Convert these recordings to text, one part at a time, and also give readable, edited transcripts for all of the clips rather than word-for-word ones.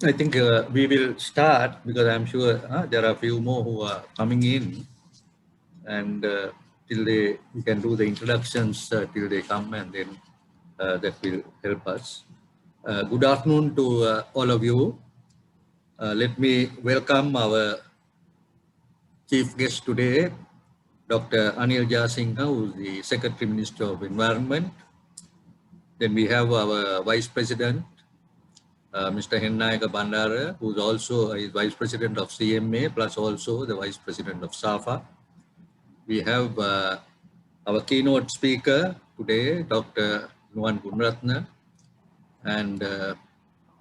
I think we will start because I'm sure there are a few more who are coming in, and till we can do the introductions till they come, and then that will help us. Good afternoon to all of you. Let me welcome our chief guest today, Dr. Anil Jasingha, who is the Secretary Minister of Environment. Then we have our Vice President, Mr. Hennayaka Bandara, who is also Vice President of CMA, plus also the Vice President of SAFA. We have our keynote speaker today, Dr. Nuwan Gunratna, and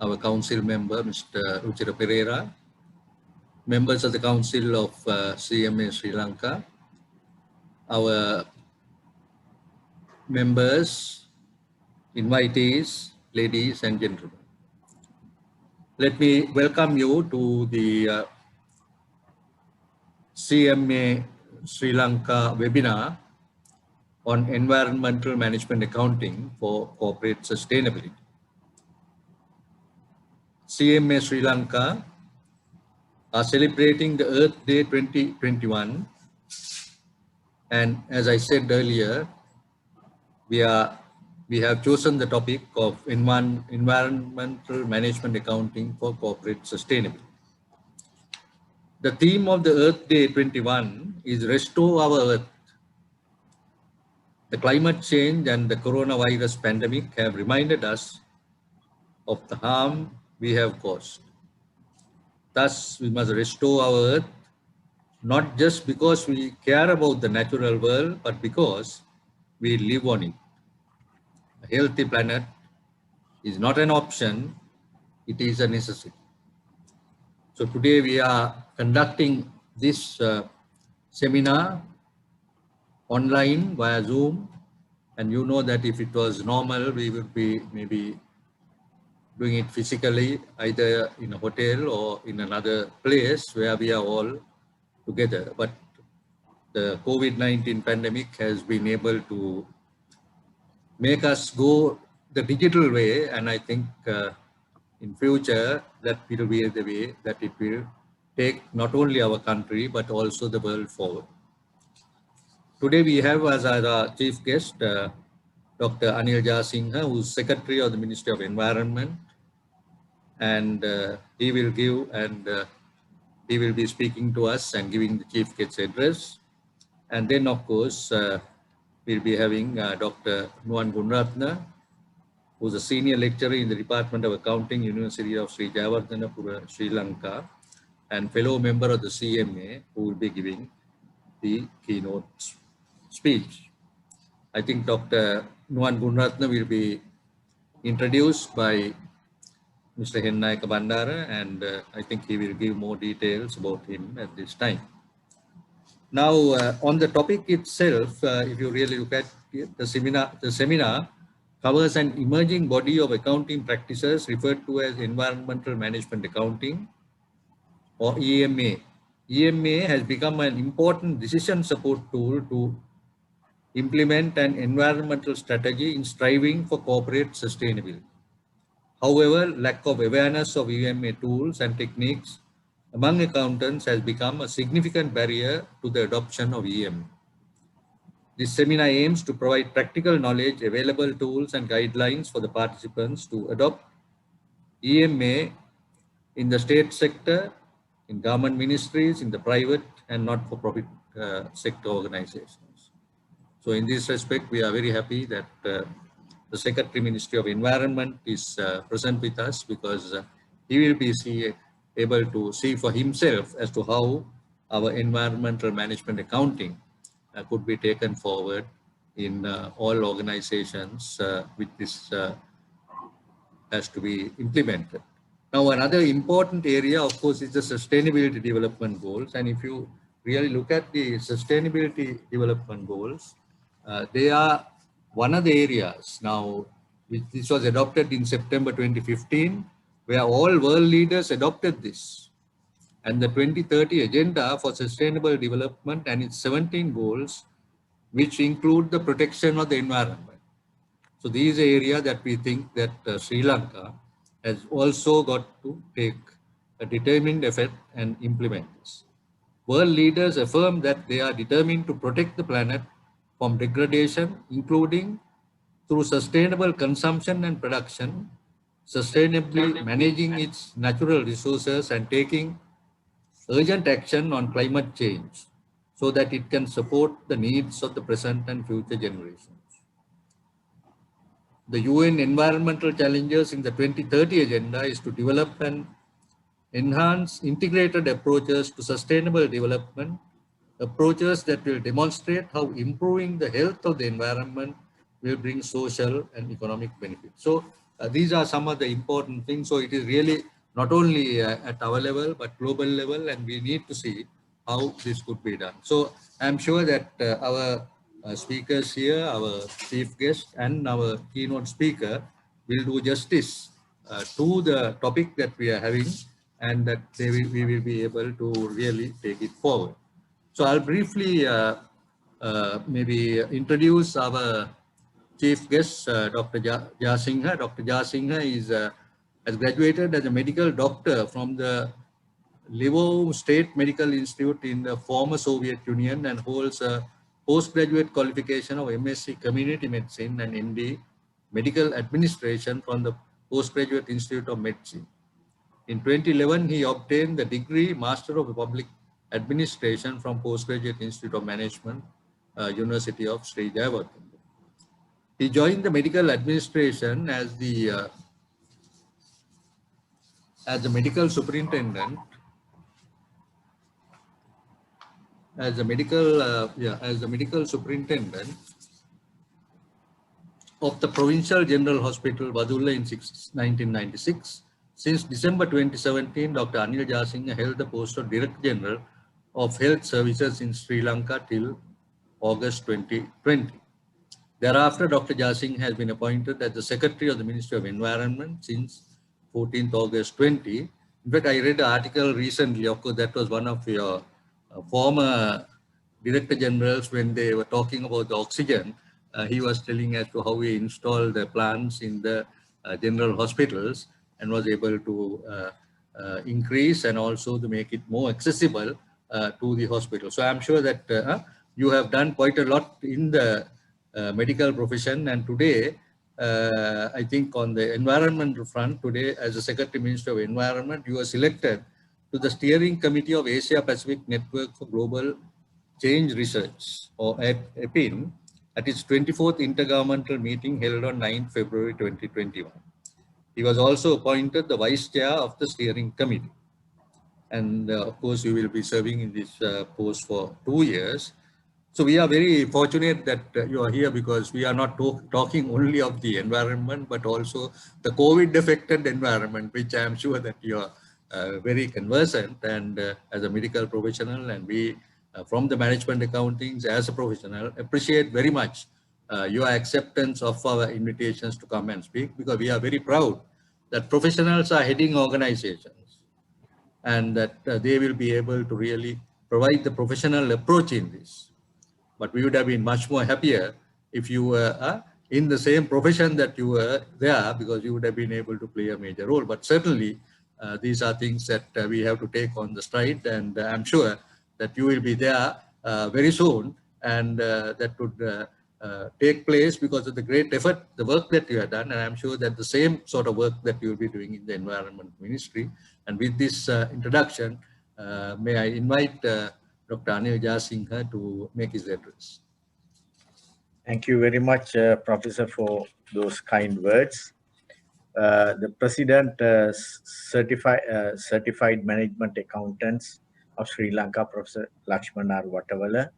our council member, Mr. Ruchira Pereira, members of the Council of CMA Sri Lanka, our members, invitees, ladies and gentlemen. Let me welcome you to the CMA Sri Lanka webinar on environmental management accounting for corporate sustainability. CMA Sri Lanka are celebrating the Earth Day 2021, and as I said earlier, we have chosen the topic of environmental management accounting for corporate sustainability. The theme of the Earth Day 21 is Restore Our Earth. The climate change and the coronavirus pandemic have reminded us of the harm we have caused. Thus, we must restore our Earth, not just because we care about the natural world, but because we live on it. A healthy planet is not an option, it is a necessity. So today we are conducting this seminar online via Zoom, and you know that if it was normal, we would be maybe doing it physically, either in a hotel or in another place where we are all together. But the COVID-19 pandemic has been able to make us go the digital way, and I think in future that will be the way that it will take not only our country but also the world forward. Today we have as our chief guest Dr. Anil Jasingha, who is Secretary of the Ministry of Environment, and he will be speaking to us and giving the chief guest address. And then of course we'll be having Dr. Nuwan Gunratna, who's a senior lecturer in the Department of Accounting, University of Sri Jayewardenepura, Sri Lanka, and fellow member of the CMA, who will be giving the keynote speech. I think Dr. Nuwan Gunratna will be introduced by Mr. Hennayaka Bandara, and I think he will give more details about him at this time. Now, on the topic itself, if you really look at it, the seminar covers an emerging body of accounting practices referred to as Environmental Management Accounting, or EMA. EMA has become an important decision support tool to implement an environmental strategy in striving for corporate sustainability. However, lack of awareness of EMA tools and techniques among accountants has become a significant barrier to the adoption of EMA. This seminar aims to provide practical knowledge, available tools and guidelines for the participants to adopt EMA in the state sector, in government ministries, in the private and not-for-profit sector organizations. So in this respect, we are very happy that the Secretary Ministry of Environment is present with us, because he will be able to see for himself as to how our environmental management accounting could be taken forward in all organizations which this has to be implemented. Now, another important area, of course, is the sustainability development goals. And if you really look at the sustainability development goals, they are one of the areas now, this was adopted in September 2015, where all world leaders adopted this. And the 2030 Agenda for Sustainable Development and its 17 goals, which include the protection of the environment. So these are areas that we think that Sri Lanka has also got to take a determined effort and implement this. World leaders affirm that they are determined to protect the planet from degradation, including through sustainable consumption and production, sustainably managing its natural resources and taking urgent action on climate change so that it can support the needs of the present and future generations. The UN environmental challenges in the 2030 agenda is to develop and enhance integrated approaches to sustainable development, approaches that will demonstrate how improving the health of the environment will bring social and economic benefits. So these are some of the important things. So it is really not only at our level, but global level, and we need to see how this could be done. So I'm sure that our speakers here, our chief guest and our keynote speaker will do justice to the topic that we are having, and that we will be able to really take it forward. So I'll briefly maybe introduce our chief guest, Dr. Jasingha. Dr. Jasingha has graduated as a medical doctor from the Lvov State Medical Institute in the former Soviet Union and holds a postgraduate qualification of MSc Community Medicine and MD Medical Administration from the Postgraduate Institute of Medicine. In 2011, he obtained the degree Master of Public Administration from Postgraduate Institute of Management, University of Sri Jayawardhan. He joined the medical administration as a medical superintendent, as the medical superintendent of the Provincial General Hospital, Badulla in 1996. Since December 2017, Dr. Anil Jasingha held the post of Director General of Health Services in Sri Lanka till August 2020. Thereafter, Dr. Jasingha has been appointed as the Secretary of the Ministry of Environment since 14th August 20. In fact, I read an article recently, of course, that was one of your former Director Generals when they were talking about the oxygen. He was telling as to how we installed the plants in the general hospitals and was able to increase and also to make it more accessible to the hospital. So I'm sure that you have done quite a lot in the medical profession, and today I think on the environmental front, today as the Secretary Minister of Environment, you are selected to the Steering Committee of Asia Pacific Network for Global Change Research, or at EPIN, at its 24th Intergovernmental meeting held on 9 February 2021. He was also appointed the Vice Chair of the Steering Committee. And of course, you will be serving in this post for 2 years. So we are very fortunate that you are here, because we are not talking only of the environment, but also the COVID-affected environment, which I am sure that you are very conversant, and as a medical professional, and we from the management accountings as a professional appreciate very much your acceptance of our invitations to come and speak, because we are very proud that professionals are heading organizations, and that they will be able to really provide the professional approach in this. But we would have been much more happier if you were in the same profession that you were there, because you would have been able to play a major role. But certainly, these are things that we have to take on the stride, and I'm sure that you will be there very soon, and that would take place because of the great effort, the work that you have done, and I'm sure that the same sort of work that you will be doing in the Environment Ministry. And with this introduction, may I invite Dr. Anil Jasingha to make his address. Thank you very much, Professor, for those kind words. The President, Certified Management Accountants of Sri Lanka, Professor Lakshman R. Watavala.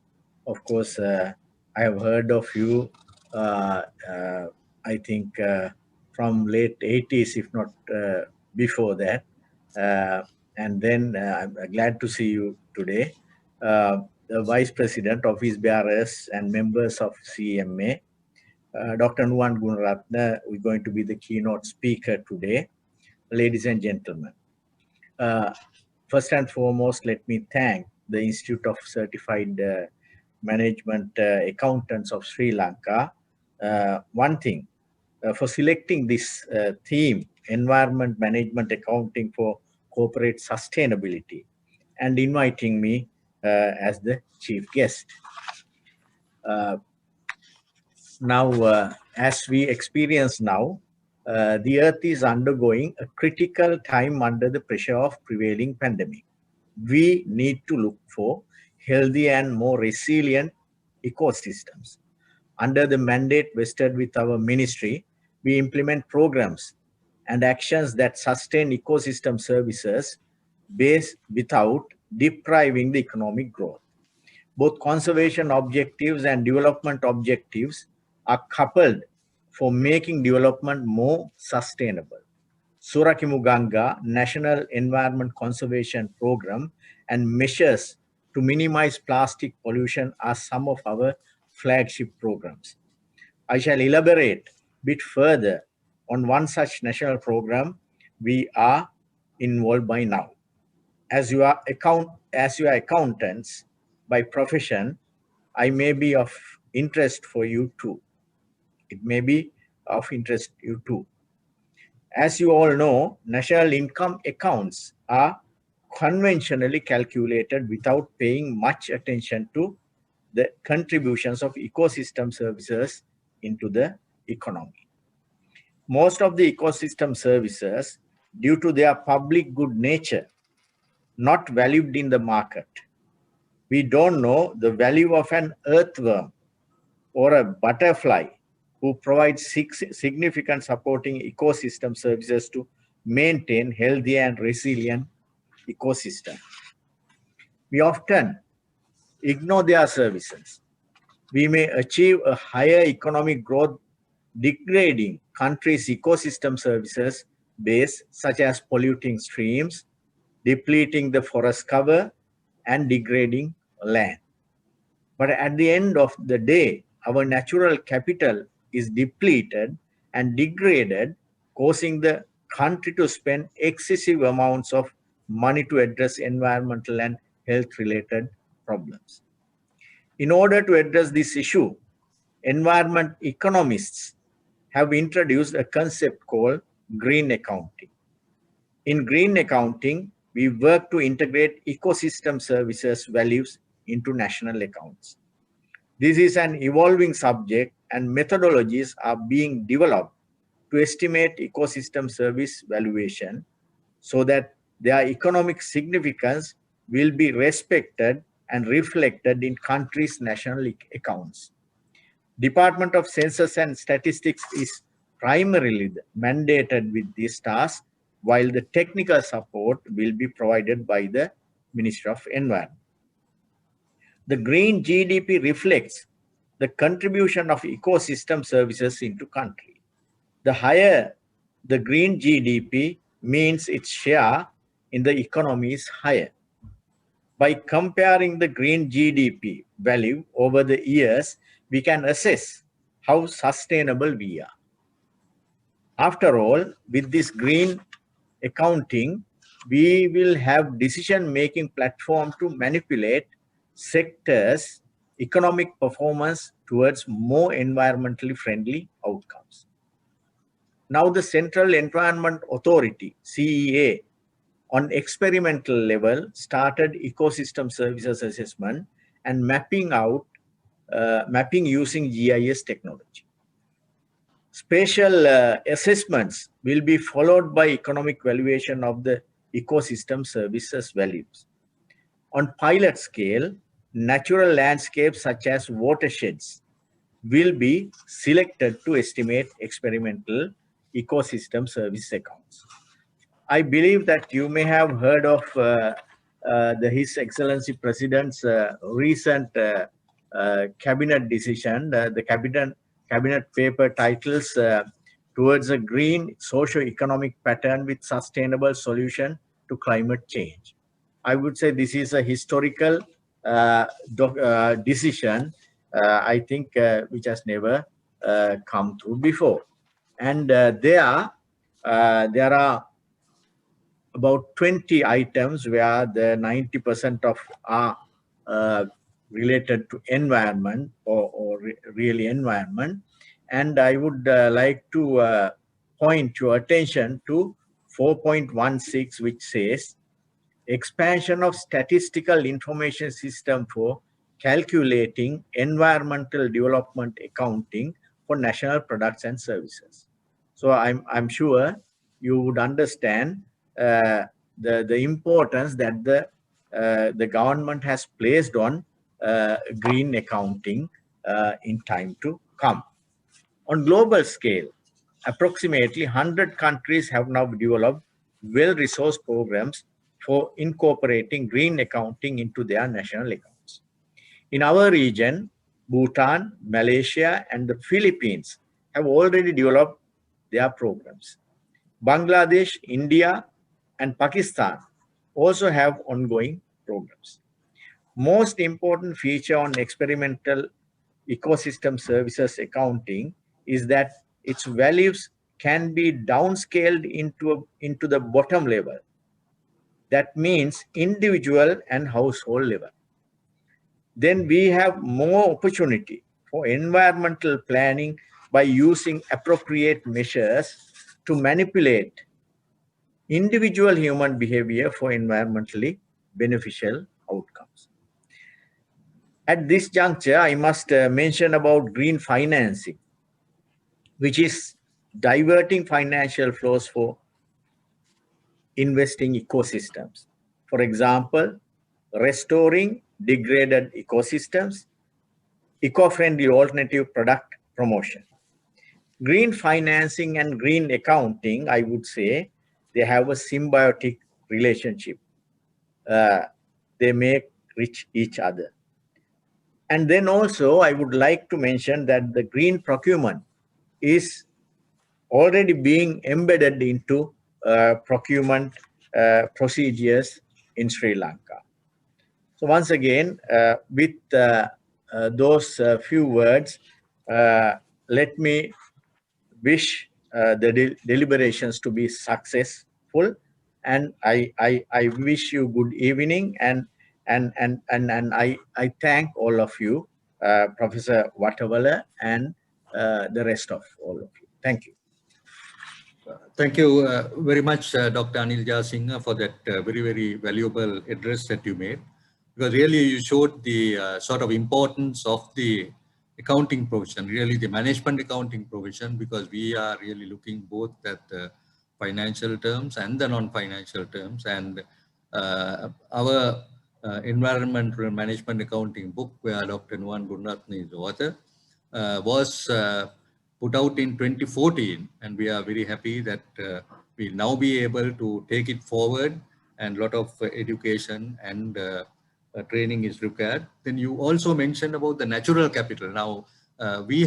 Of course, I have heard of you, I think, from late 80s, if not before that. And then I'm glad to see you today. The Vice President, Office Bearers, and members of CMA, Dr. Nuwan Gunaratne, we're going to be the keynote speaker today. Ladies and gentlemen, first and foremost, let me thank the Institute of Certified Management Accountants of Sri Lanka. One thing, for selecting this theme Environment Management Accounting for Corporate Sustainability, and inviting me as the chief guest. Uh, as we experience now, the Earth is undergoing a critical time under the pressure of prevailing pandemic. We need to look for healthy and more resilient ecosystems. Under the mandate vested with our ministry, we implement programs and actions that sustain ecosystem services based without depriving the economic growth. Both conservation objectives and development objectives are coupled for making development more sustainable. Surakimuganga National Environment Conservation Program and measures to minimize plastic pollution are some of our flagship programs. I shall elaborate a bit further on one such national program we are involved by now. As you are accountants by profession, I may be of interest for you too. It may be of interest you too. As you all know, national income accounts are conventionally calculated without paying much attention to the contributions of ecosystem services into the economy. Most of the ecosystem services, due to their public good nature, not valued in the market. We don't know the value of an earthworm or a butterfly who provides significant supporting ecosystem services to maintain healthy and resilient ecosystem. We often ignore their services. We may achieve a higher economic growth degrading countries' ecosystem services base, such as polluting streams, depleting the forest cover, and degrading land. But at the end of the day, our natural capital is depleted and degraded, causing the country to spend excessive amounts of money to address environmental and health-related problems. In order to address this issue, environment economists have introduced a concept called green accounting. In green accounting, we work to integrate ecosystem services values into national accounts. This is an evolving subject and methodologies are being developed to estimate ecosystem service valuation so that their economic significance will be respected and reflected in countries' national accounts. Department of Census and Statistics is primarily mandated with this task, while the technical support will be provided by the Ministry of Environment. The green GDP reflects the contribution of ecosystem services into country. The higher the green GDP means its share in the economy is higher. By comparing the green GDP value over the years, we can assess how sustainable we are. After all, with this green accounting, we will have decision-making platform to manipulate sectors' economic performance towards more environmentally friendly outcomes. Now the Central Environment Authority, CEA, on experimental level started ecosystem services assessment and mapping using GIS technology. Spatial assessments will be followed by economic valuation of the ecosystem services values. On pilot scale, natural landscapes such as watersheds will be selected to estimate experimental ecosystem service accounts. I believe that you may have heard of His Excellency President's recent cabinet decision. The cabinet paper titles towards a green socio-economic pattern with sustainable solution to climate change. I would say this is a historical decision, I think, which has never come through before. And there are about 20 items where the 90% of are related to environment or really environment. And I would like to point your attention to 4.16, which says expansion of statistical information system for calculating environmental development accounting for national products and services. So I'm sure you would understand the importance that the government has placed on green accounting in time to come. On global scale, approximately 100 countries have now developed well-resourced programs for incorporating green accounting into their national accounts. In our region, Bhutan, Malaysia, and the Philippines have already developed their programs. Bangladesh, India, and Pakistan also have ongoing programs. Most important feature on experimental ecosystem services accounting is that its values can be downscaled into the bottom level. That means individual and household level. Then we have more opportunity for environmental planning by using appropriate measures to manipulate individual human behavior for environmentally beneficial outcomes. At this juncture, I must mention about green financing, which is diverting financial flows for investing ecosystems. For example, restoring degraded ecosystems, eco-friendly alternative product promotion. Green financing and green accounting, I would say, they have a symbiotic relationship. They make rich each other. And then also, I would like to mention that the green procurement is already being embedded into procurement procedures in Sri Lanka. So once again, with those few words, let me wish the deliberations to be successful, and I wish you good evening, and I thank all of you, Professor Watavala, and the rest of all of you. Thank you. Thank you very much, Dr. Anil Jasinghe, for that very, very valuable address that you made. Because really you showed the sort of importance of the accounting provision, really the management accounting provision, because we are really looking both at the financial terms and the non-financial terms. And our environmental management accounting book, where Dr. Nuwan Gunaratne is the author, was put out in 2014, and we are very happy that we'll now be able to take it forward, and a lot of education and training is required. Then you also mentioned about the natural capital. Now we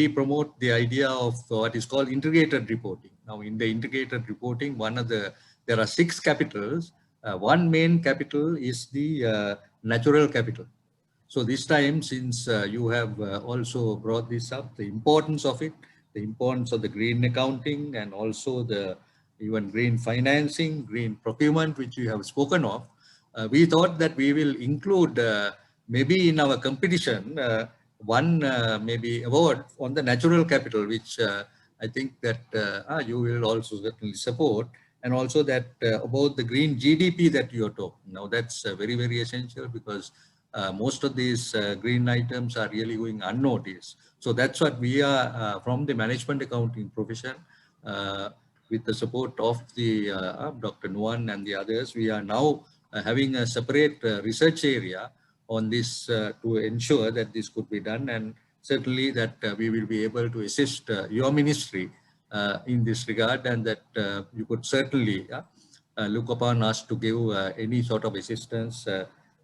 promote the idea of what is called integrated reporting. Now in the integrated reporting, there are 6 capitals. One main capital is the natural capital. So this time, since you have also brought this up, the importance of it, the importance of the green accounting, and also the even green financing, green procurement, which you have spoken of, we thought that we will include maybe in our competition one maybe award on the natural capital, which I think that you will also certainly support, and also that about the green GDP that you are talking. Now that's very, very essential, because most of these green items are really going unnoticed. So that's what we are from the management accounting profession, with the support of the Dr. Nuwan and the others, we are now having a separate research area on this to ensure that this could be done, and certainly that we will be able to assist your ministry in this regard, and that you could certainly look upon us to give any sort of assistance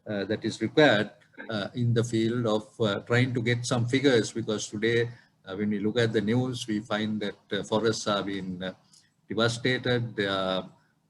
that is required in the field of trying to get some figures, because today when we look at the news, we find that forests have been devastated,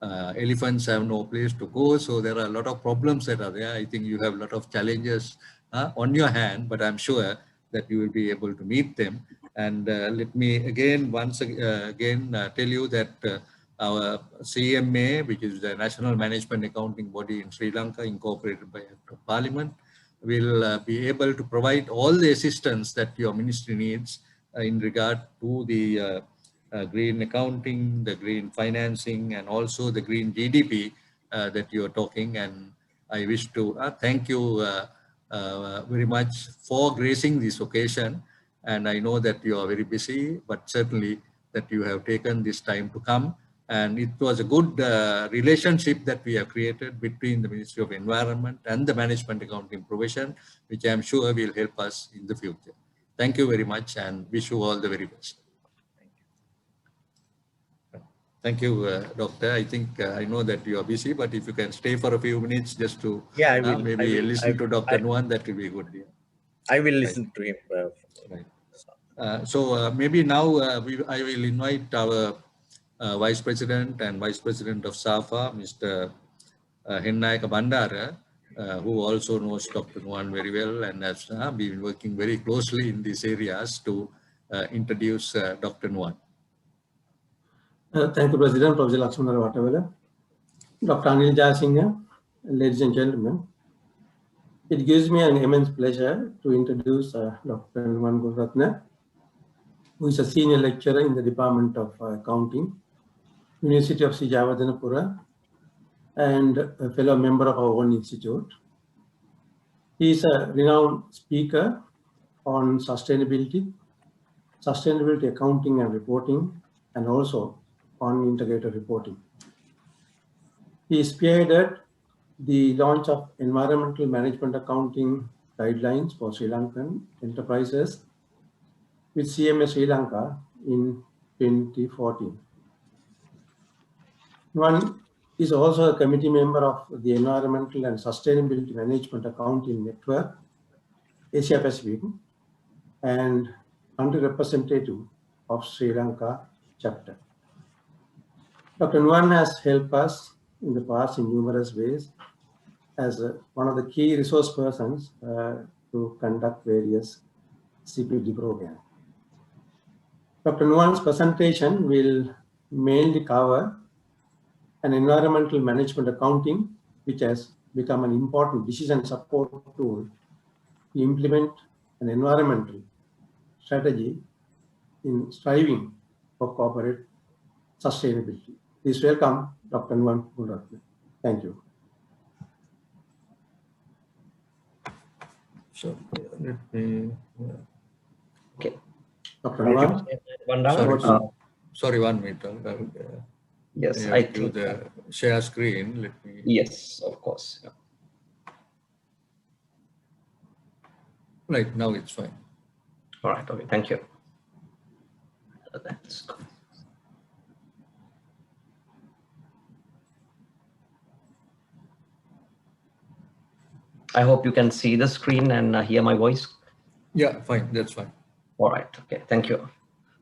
elephants have no place to go, so there are a lot of problems that are there. I think you have a lot of challenges on your hand, but I'm sure that you will be able to meet them. And let me again, once again, tell you that our CMA, which is the National Management Accounting Body in Sri Lanka, incorporated by Act of Parliament, will be able to provide all the assistance that your ministry needs in regard to the green accounting, the green financing, and also the green GDP that you are talking. And I wish to thank you very much for gracing this occasion. And I know that you are very busy, but certainly that you have taken this time to come. And it was a good relationship that we have created between the Ministry of Environment and the Management Accounting Profession, which I am sure will help us in the future. Thank you very much and wish you all the very best. Thank you, Doctor. I think I know that you are busy, but if you can stay for a few minutes just to maybe listen to Dr. Nuwan, that will be good. Yeah. I will listen to him. Right. So maybe now I will invite our Vice President and Vice President of SAFA, Mr. Hennayaka Bandara, who also knows Dr. Nuwan very well and has been working very closely in these areas to introduce Dr. Nuwan. Thank you, President, Professor Lakshman Arwatawala. Dr. Anil Jayasinghe, ladies and gentlemen, it gives me an immense pleasure to introduce Dr. Nuwan Gunratne, who is a senior lecturer in the Department of Accounting, University of Sijavadanapura, and a fellow member of our own institute. He is a renowned speaker on sustainability accounting and reporting, and also on integrated reporting. He spearheaded the launch of environmental management accounting guidelines for Sri Lankan enterprises with CMA Sri Lanka in 2014. One is also a committee member of the Environmental and Sustainability Management Accounting Network, Asia Pacific, and country representative of Sri Lanka chapter. Dr. Nuwan has helped us in the past in numerous ways as one of the key resource persons to conduct various CPD programs. Dr. Nuwan's presentation will mainly cover an environmental management accounting, which has become an important decision support tool to implement an environmental strategy in striving for corporate sustainability. Please welcome Dr. Nuwan Gunratne. Thank you. So let me. Okay. Dr. Nuwan. Sorry, 1 minute. Yes, I think the share screen. Let me. Yes, of course. Yeah. Right now it's fine. All right. Okay. Thank you. That's good. I hope you can see the screen and hear my voice. Yeah, fine. That's fine. All right. Okay. Thank you. All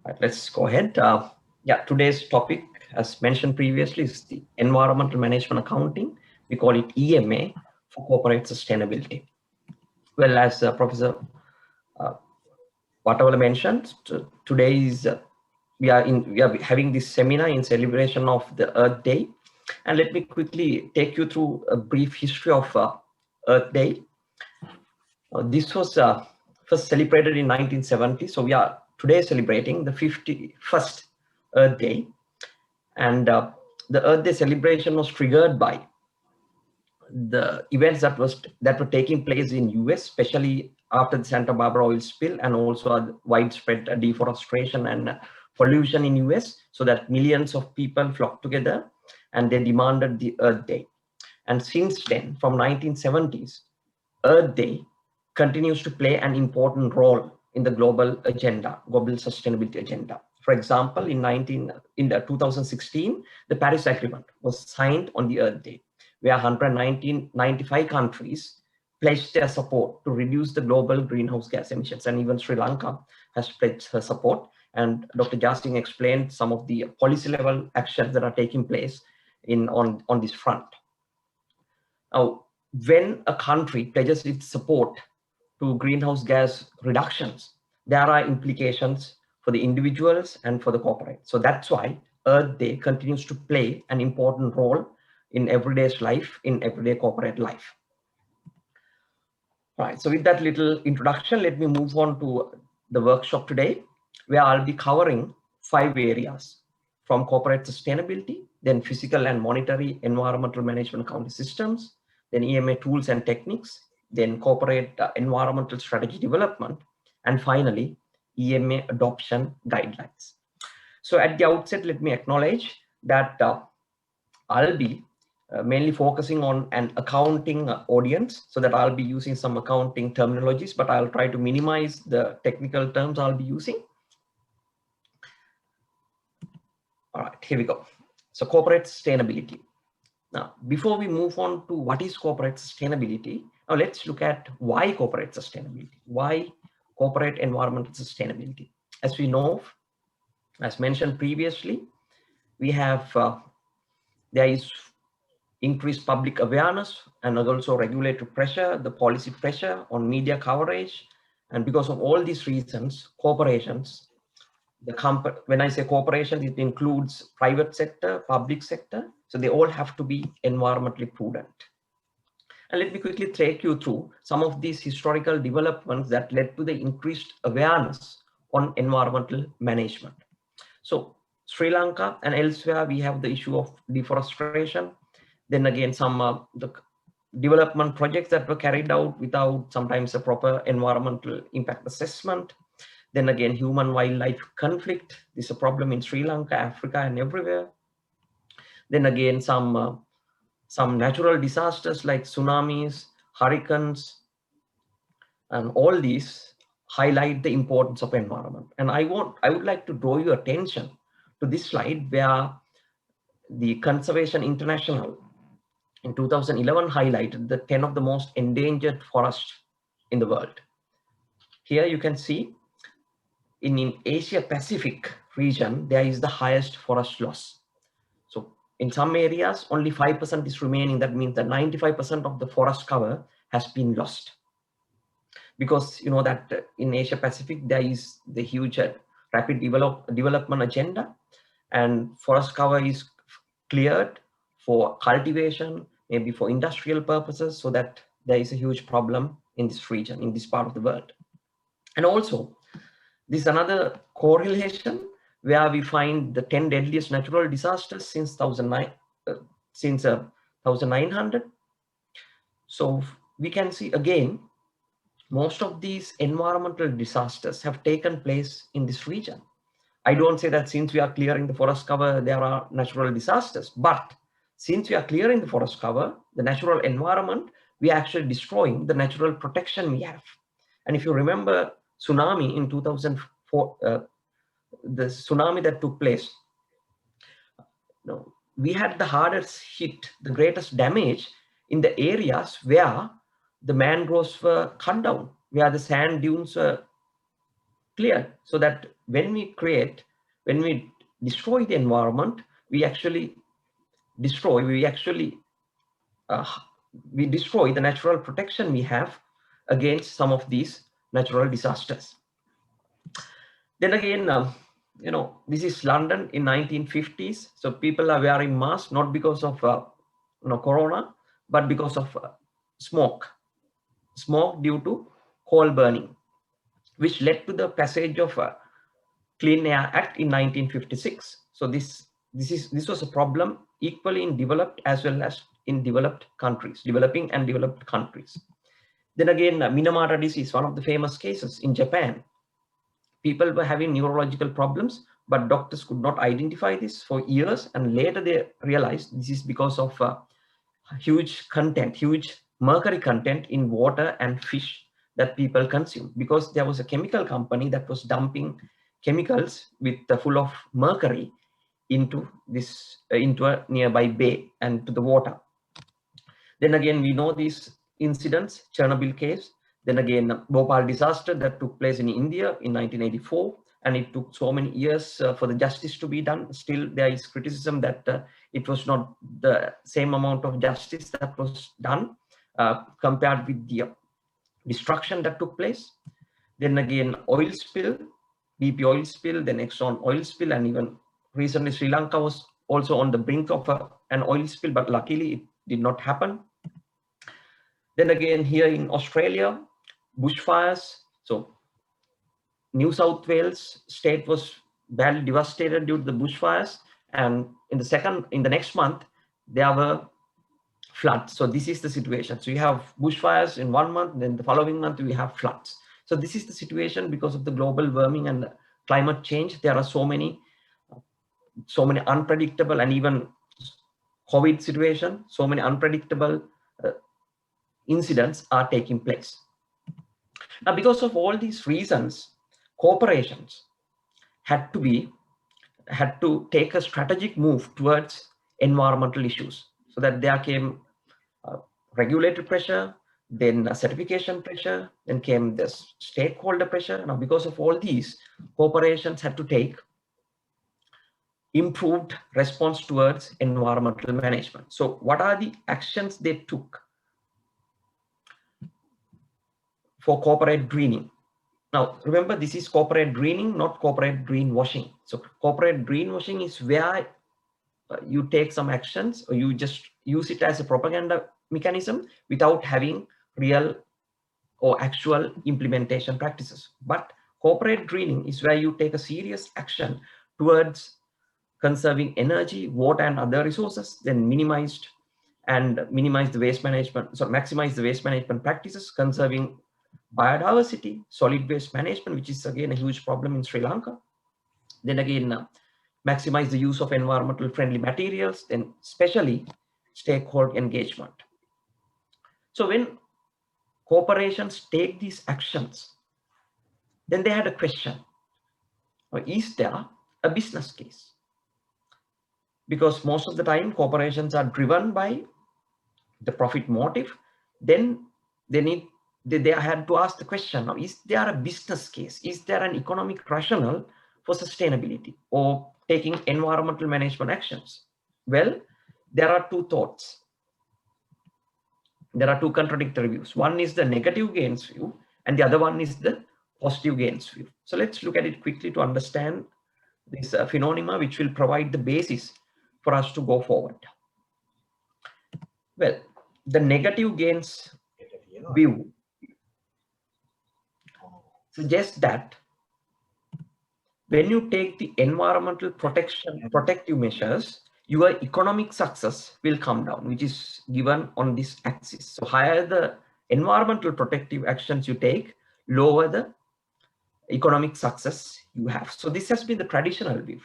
right. Let's go ahead. Yeah. Today's topic, as mentioned previously, is the environmental management accounting. We call it EMA for corporate sustainability. Well, as Professor Watawala mentioned, today is we are having this seminar in celebration of the Earth Day, and let me quickly take you through a brief history of Earth Day. This was first celebrated in 1970, so we are today celebrating the 51st Earth Day, and the Earth Day celebration was triggered by the events that were taking place in US, especially after the Santa Barbara oil spill, and also widespread deforestation and pollution in US, so that millions of people flocked together and they demanded the Earth Day. And since then, from 1970s, Earth Day continues to play an important role in the global agenda, global sustainability agenda. For example, in 2016, the Paris Agreement was signed on the Earth Day, where 95 countries pledged their support to reduce the global greenhouse gas emissions, and even Sri Lanka has pledged her support. And Dr. Jasing explained some of the policy level actions that are taking place on this front. Now, when a country pledges its support to greenhouse gas reductions, there are implications for the individuals and for the corporate. So that's why Earth Day continues to play an important role in everyday's life, in everyday corporate life. All right, so with that little introduction, let me move on to the workshop today, where I'll be covering 5 areas, from corporate sustainability, then physical and monetary environmental management accounting systems, then EMA tools and techniques, then corporate environmental strategy development, and finally, EMA adoption guidelines. So at the outset, let me acknowledge that I'll be mainly focusing on an accounting audience, so that I'll be using some accounting terminologies, but I'll try to minimize the technical terms I'll be using. All right, here we go. So corporate sustainability. Now, before we move on to what is corporate sustainability, now let's look at why corporate sustainability, why corporate environmental sustainability. As we know, as mentioned previously, we have, there is increased public awareness and also regulatory pressure, the policy pressure on media coverage. And because of all these reasons, corporations, when I say corporations, it includes private sector, public sector. So they all have to be environmentally prudent. And let me quickly take you through some of these historical developments that led to the increased awareness on environmental management. So Sri Lanka and elsewhere, we have the issue of deforestation. Then again, some the development projects that were carried out without sometimes a proper environmental impact assessment. Then again, human-wildlife conflict. This is a problem in Sri Lanka, Africa, and everywhere. Then again, some natural disasters like tsunamis, hurricanes, and all these highlight the importance of environment. And I would like to draw your attention to this slide where the Conservation International in 2011 highlighted the 10 of the most endangered forests in the world. Here you can see in Asia Pacific region, there is the highest forest loss. So in some areas, only 5% is remaining. That means that 95% of the forest cover has been lost. Because you know that in Asia Pacific, there is the huge rapid development agenda, and forest cover is cleared for cultivation, maybe for industrial purposes, so that there is a huge problem in this region, in this part of the world. And also, this is another correlation where we find the 10 deadliest natural disasters since 1900. So we can see again, most of these environmental disasters have taken place in this region. I don't say that since we are clearing the forest cover, there are natural disasters, but since we are clearing the forest cover, the natural environment, we are actually destroying the natural protection we have. And if you remember tsunami in 2004, the tsunami that took place, we had the hardest hit, the greatest damage in the areas where the mangroves were cut down, where the sand dunes were cleared, so that when we destroy the environment, we destroy the natural protection we have against some of these natural disasters. Then again, this is London in 1950s. So people are wearing masks not because of corona, but because of smoke due to coal burning, which led to the passage of Clean Air Act in 1956. So this was a problem equally in developed as well as in developing and developed countries. Then again, Minamata disease, one of the famous cases in Japan. People were having neurological problems, but doctors could not identify this for years, and later they realized this is because of huge mercury content in water and fish that people consume, because there was a chemical company that was dumping chemicals full of mercury into a nearby bay and to the water. Then again, we know these incidents, Chernobyl case. Then again, Bhopal disaster that took place in India in 1984, and it took so many years for the justice to be done. Still, there is criticism that it was not the same amount of justice that was done compared with the destruction that took place. Then again, oil spill, BP oil spill, then Exxon oil spill, and even recently Sri Lanka was also on the brink of an oil spill, but luckily it did not happen. Then again, here in Australia, bushfires. So New South Wales state was badly devastated due to the bushfires, and in the next month there were floods. So this is the situation. So you have bushfires in 1 month, then the following month we have floods. So this is the situation because of the global warming and climate change. There are so many unpredictable, and even COVID situation, so many unpredictable incidents are taking place. Now, because of all these reasons, corporations had to take a strategic move towards environmental issues, so that there came regulatory pressure, then certification pressure, then came this stakeholder pressure. Now, because of all these, corporations had to take improved response towards environmental management. So what are the actions they took for corporate greening? Now, remember, this is corporate greening, not corporate greenwashing. So corporate greenwashing is where you take some actions, or you just use it as a propaganda mechanism without having real or actual implementation practices. But corporate greening is where you take a serious action towards conserving energy, water, and other resources, then minimize the waste management, so maximize the waste management practices, conserving biodiversity, solid waste management, which is again a huge problem in Sri Lanka. Then again, maximize the use of environmental friendly materials, then especially stakeholder engagement. So when corporations take these actions, then they had a question: is there a business case? Because most of the time corporations are driven by the profit motive. Then they had to ask the question: now, is there a business case? Is there an economic rationale for sustainability or taking environmental management actions? Well, there are two thoughts. There are two contradictory views. One is the negative gains view, and the other one is the positive gains view. So let's look at it quickly to understand this phenomena, which will provide the basis for us to go forward. Well, the negative gains view suggests that when you take the environmental protective measures, your economic success will come down, which is given on this axis. So higher the environmental protective actions you take, lower the economic success you have. So this has been the traditional view,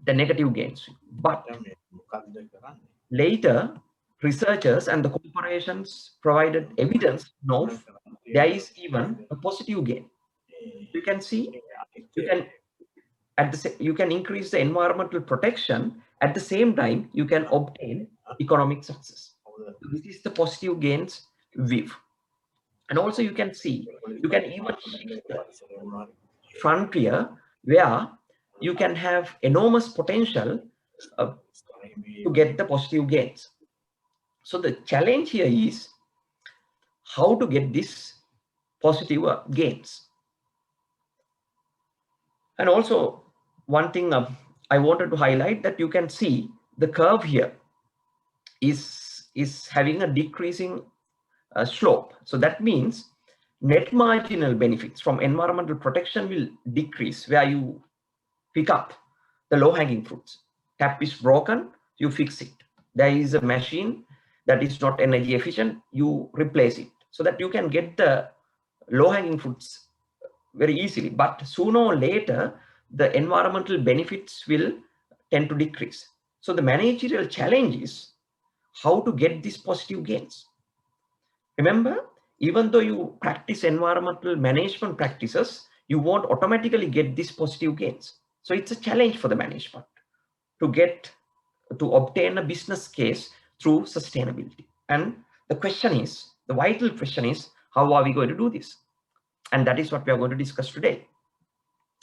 the negative gains view. But later, researchers and the corporations provided evidence of there is even a positive gain. You can see, you can increase the environmental protection, at the same time you can obtain economic success. This is the positive gains view. And also you can see, you can even shift the frontier where you can have enormous potential to get the positive gains. So the challenge here is how to get this positive gains. And also one thing I wanted to highlight, that you can see the curve here is having a decreasing slope. So that means net marginal benefits from environmental protection will decrease where you pick up the low-hanging fruits. Tap is broken, you fix it. There is a machine that is not energy efficient, you replace it, so that you can get the low-hanging fruits very easily. But sooner or later, the environmental benefits will tend to decrease. So the managerial challenge is how to get these positive gains. Remember, even though you practice environmental management practices, you won't automatically get these positive gains. So it's a challenge for the management to obtain a business case through sustainability. And the vital question is, how are we going to do this? And that is what we are going to discuss today.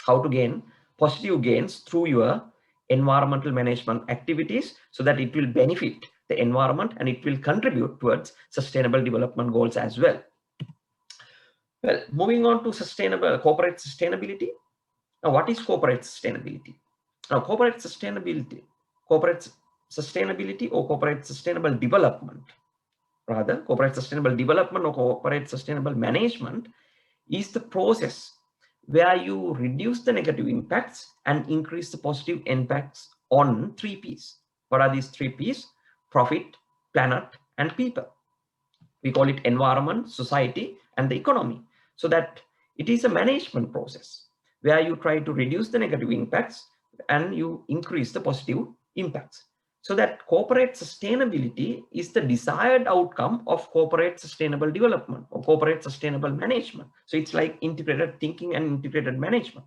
How to gain positive gains through your environmental management activities, so that it will benefit the environment and it will contribute towards sustainable development goals as well. Well, moving on to corporate sustainability. Now, what is corporate sustainability? Now, corporate sustainability or corporate sustainable development, rather, corporate sustainable development or corporate sustainable management is the process where you reduce the negative impacts and increase the positive impacts on 3 Ps. What are these 3 Ps? Profit, planet, and people. We call it environment, society, and the economy. So that it is a management process where you try to reduce the negative impacts and you increase the positive impacts. So that corporate sustainability is the desired outcome of corporate sustainable development or corporate sustainable management. So it's like integrated thinking and integrated management.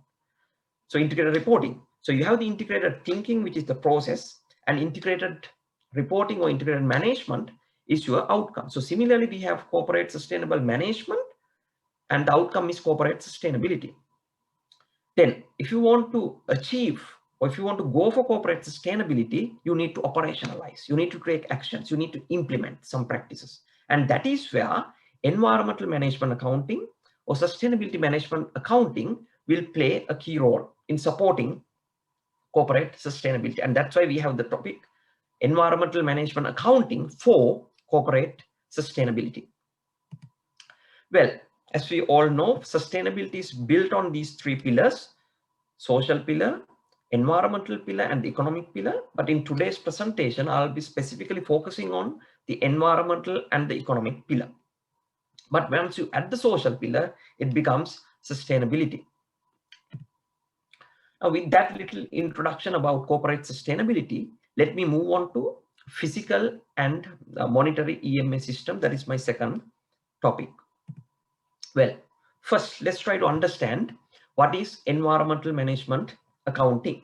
So integrated reporting. So you have the integrated thinking, which is the process, and integrated reporting or integrated management is your outcome. So similarly, we have corporate sustainable management and the outcome is corporate sustainability. Then if you want to achieve or if you want to go for corporate sustainability, you need to operationalize, you need to take actions, you need to implement some practices. And that is where environmental management accounting or sustainability management accounting will play a key role in supporting corporate sustainability. And that's why we have the topic environmental management accounting for corporate sustainability. Well, as we all know, sustainability is built on these 3 pillars: social pillar, environmental pillar, and the economic pillar. But in today's presentation, I'll be specifically focusing on the environmental and the economic pillar. But once you add the social pillar, it becomes sustainability. Now, with that little introduction about corporate sustainability, let me move on to physical and monetary EMA system. That is my second topic. Well, first, let's try to understand what is environmental management accounting.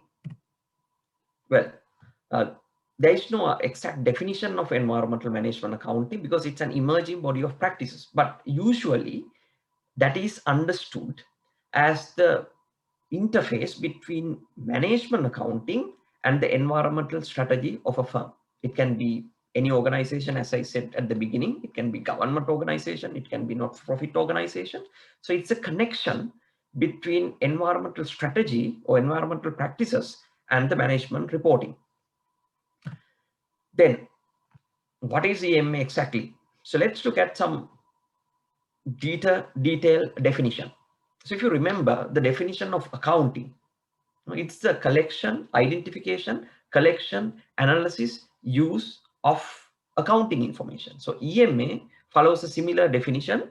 Well, there is no exact definition of environmental management accounting because it's an emerging body of practices. But usually, that is understood as the interface between management accounting and the environmental strategy of a firm. It can be any organization, as I said at the beginning. It can be government organization, it can be not-for-profit organization. So it's a connection between environmental strategy or environmental practices and the management reporting. Then what is EMA exactly? So let's look at some detailed definition. So if you remember the definition of accounting, it's the collection, identification, collection, analysis, use of accounting information. So EMA follows a similar definition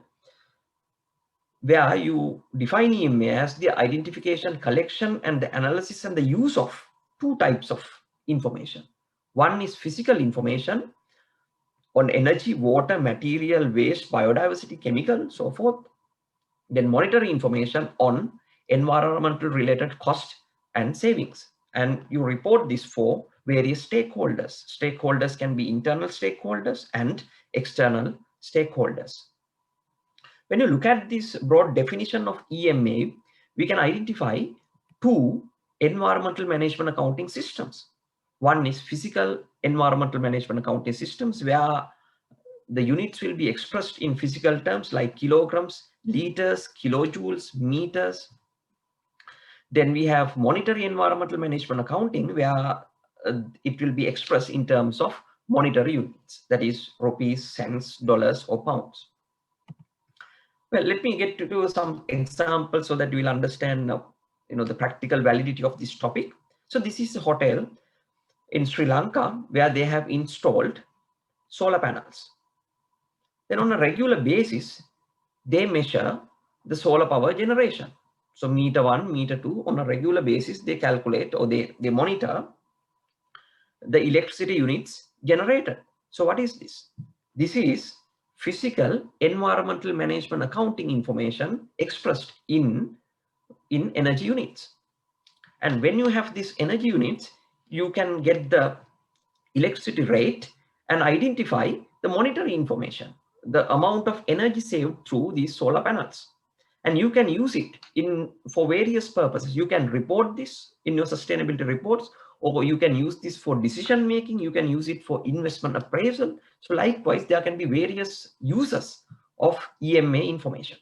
where you define EMA as the identification, collection, and the analysis and the use of 2 types of information. One is physical information on energy, water, material, waste, biodiversity, chemical, so forth. Then monetary information on environmental related cost and savings. And you report this for various stakeholders. Stakeholders can be internal stakeholders and external stakeholders. When you look at this broad definition of EMA, we can identify 2 environmental management accounting systems. One is physical environmental management accounting systems, where the units will be expressed in physical terms like kilograms, liters, kilojoules, meters. Then we have monetary environmental management accounting, where it will be expressed in terms of monetary units, that is rupees, cents, dollars, or pounds. Well, let me get to some examples so that you will understand the practical validity of this topic. So this is a hotel in Sri Lanka where they have installed solar panels. Then on a regular basis, they measure the solar power generation. So meter 1, meter 2, on a regular basis, they calculate or they monitor the electricity units generated. So what is this? This is physical environmental management accounting information expressed in energy units. And when you have these energy units, you can get the electricity rate and identify the monetary information, the amount of energy saved through these solar panels. And you can use it for various purposes. You can report this in your sustainability reports, or you can use this for decision making. You can use it for investment appraisal. So likewise, there can be various uses of EMA information.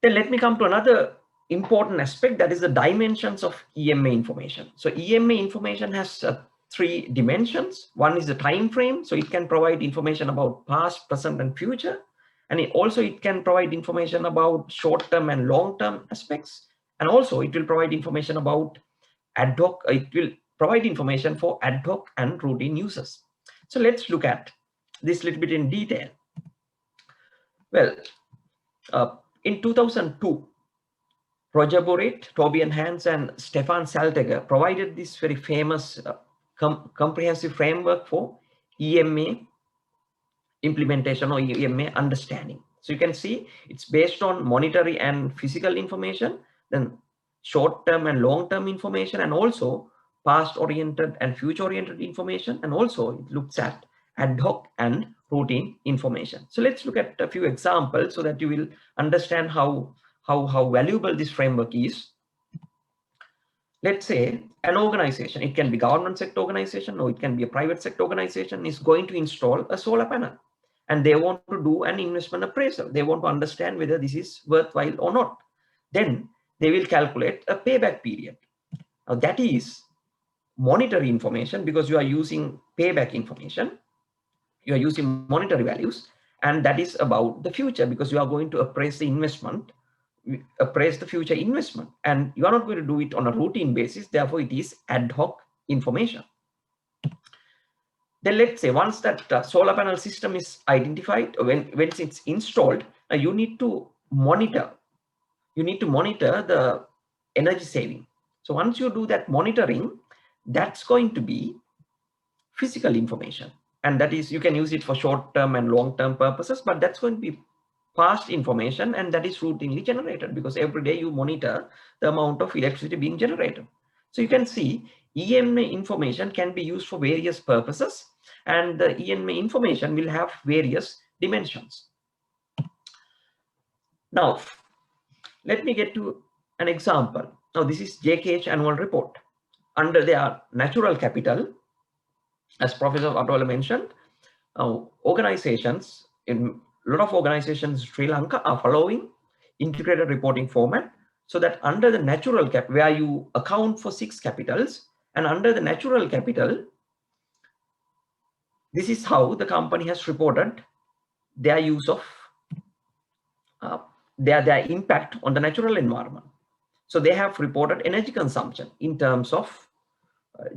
Then let me come to another important aspect, that is the dimensions of EMA information. So EMA information has 3 dimensions. One is the time frame. So it can provide information about past, present, and future. And it can provide information about short-term and long-term aspects. And also it will provide information about ad hoc. It will provide information for ad hoc and routine users. So let's look at this a little bit in detail. Well, in 2002, Roger Burritt, Tobias Hans, and Stefan Salteger provided this very famous comprehensive framework for EMA implementation or EMA understanding. So you can see it's based on monetary and physical information, then short-term and long-term information, and also past-oriented and future-oriented information, and also it looks at ad hoc and routine information. So let's look at a few examples so that you will understand how valuable this framework is. Let's say an organization, it can be government sector organization or it can be a private sector organization, is going to install a solar panel and they want to do an investment appraisal. They want to understand whether this is worthwhile or not. Then they will calculate a payback period. Now that is monetary information because you are using payback information. You are using monetary values, and that is about the future because you are going to appraise the investment, appraise the future investment, and you are not going to do it on a routine basis. Therefore, it is ad hoc information. Then let's say once that solar panel system is identified, when it's installed, you need to monitor. You need to monitor the energy saving. So once you do that monitoring, that's going to be physical information. And that is, you can use it for short-term and long-term purposes, but that's going to be past information, and that is routinely generated because every day you monitor the amount of electricity being generated. So you can see EMA information can be used for various purposes, and the EMA information will have various dimensions. Now, let me get to an example. Now, this is JKH annual report. Under their natural capital, as Professor Atola mentioned, organizations, in a lot of organizations in Sri Lanka are following integrated reporting format, so that under the natural cap, where you account for 6 capitals, and under the natural capital, this is how the company has reported their use of their impact on the natural environment. So they have reported energy consumption in terms of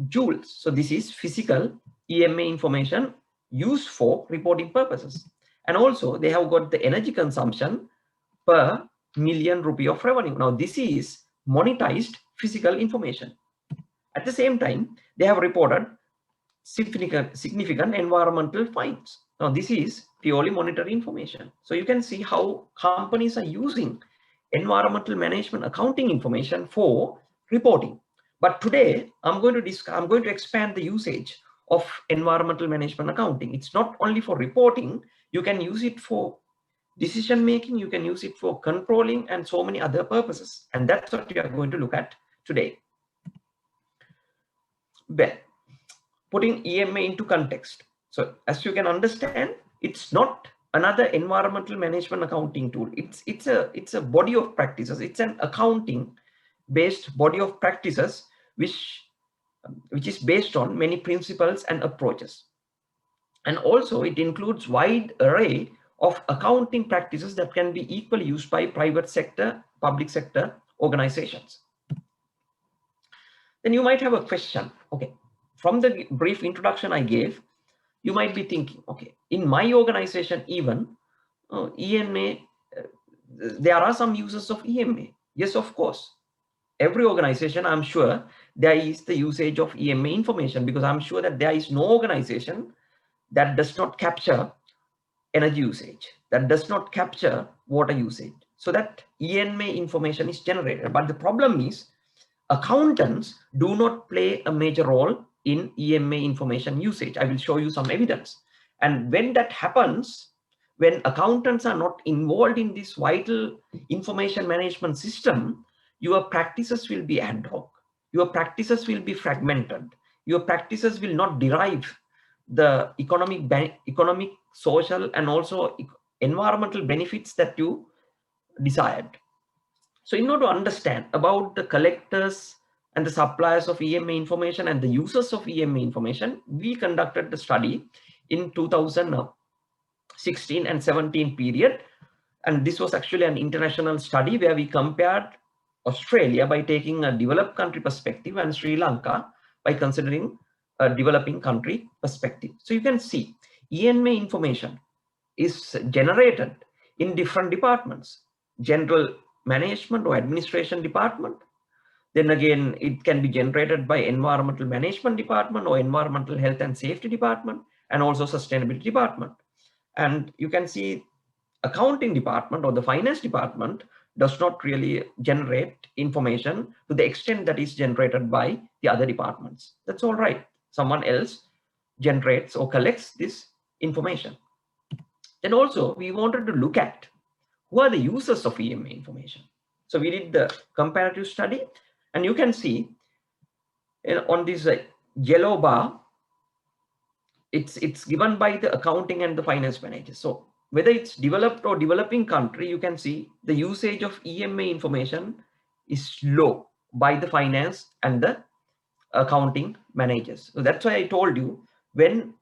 joules. So this is physical EMA information used for reporting purposes. And also they have got the energy consumption per million rupee of revenue. Now this is monetized physical information. At the same time, they have reported significant environmental fines. Now this is purely monetary information. So you can see how companies are using environmental management accounting information for reporting. But today I'm going to expand the usage of environmental management accounting. It's not only for reporting. You can use it for decision making, you can use it for controlling, and so many other purposes. And that's what we are going to look at today. Well, putting EMA into context. So as you can understand, it's not another environmental management accounting tool. It's a body of practices. It's an accounting based body of practices which is based on many principles and approaches. And also it includes wide array of accounting practices that can be equally used by private sector, public sector organizations. Then you might have a question. Okay, from the brief introduction I gave, you might be thinking, okay, in my organization even, EMA, there are some uses of EMA. Yes, of course. Every organization, I'm sure, there is the usage of EMA information, because I'm sure that there is no organization that does not capture energy usage, that does not capture water usage, so that EMA information is generated. But the problem is accountants do not play a major role in EMA information usage. I will show you some evidence. And when that happens, when accountants are not involved in this vital information management system, your practices will be ad hoc. Your practices will be fragmented. Your practices will not derive the economic, social, and also environmental benefits that you desired. So in order to understand about the collectors and the suppliers of EMA information and the users of EMA information, we conducted the study in 2006. 16 and 17 period. And this was actually an international study where we compared Australia by taking a developed country perspective and Sri Lanka by considering a developing country perspective. So you can see EMA information is generated in different departments: general management or administration department. Then again, it can be generated by environmental management department or environmental health and safety department, and also sustainability department. And you can see accounting department or the finance department does not really generate information to the extent that is generated by the other departments. That's all right. Someone else generates or collects this information. Then also we wanted to look at who are the users of EMA information. So we did the comparative study, and you can see on this yellow bar, it's given by the accounting and the finance managers. So whether it's developed or developing country, you can see the usage of EMA information is low by the finance and the accounting managers. So that's why I told you, when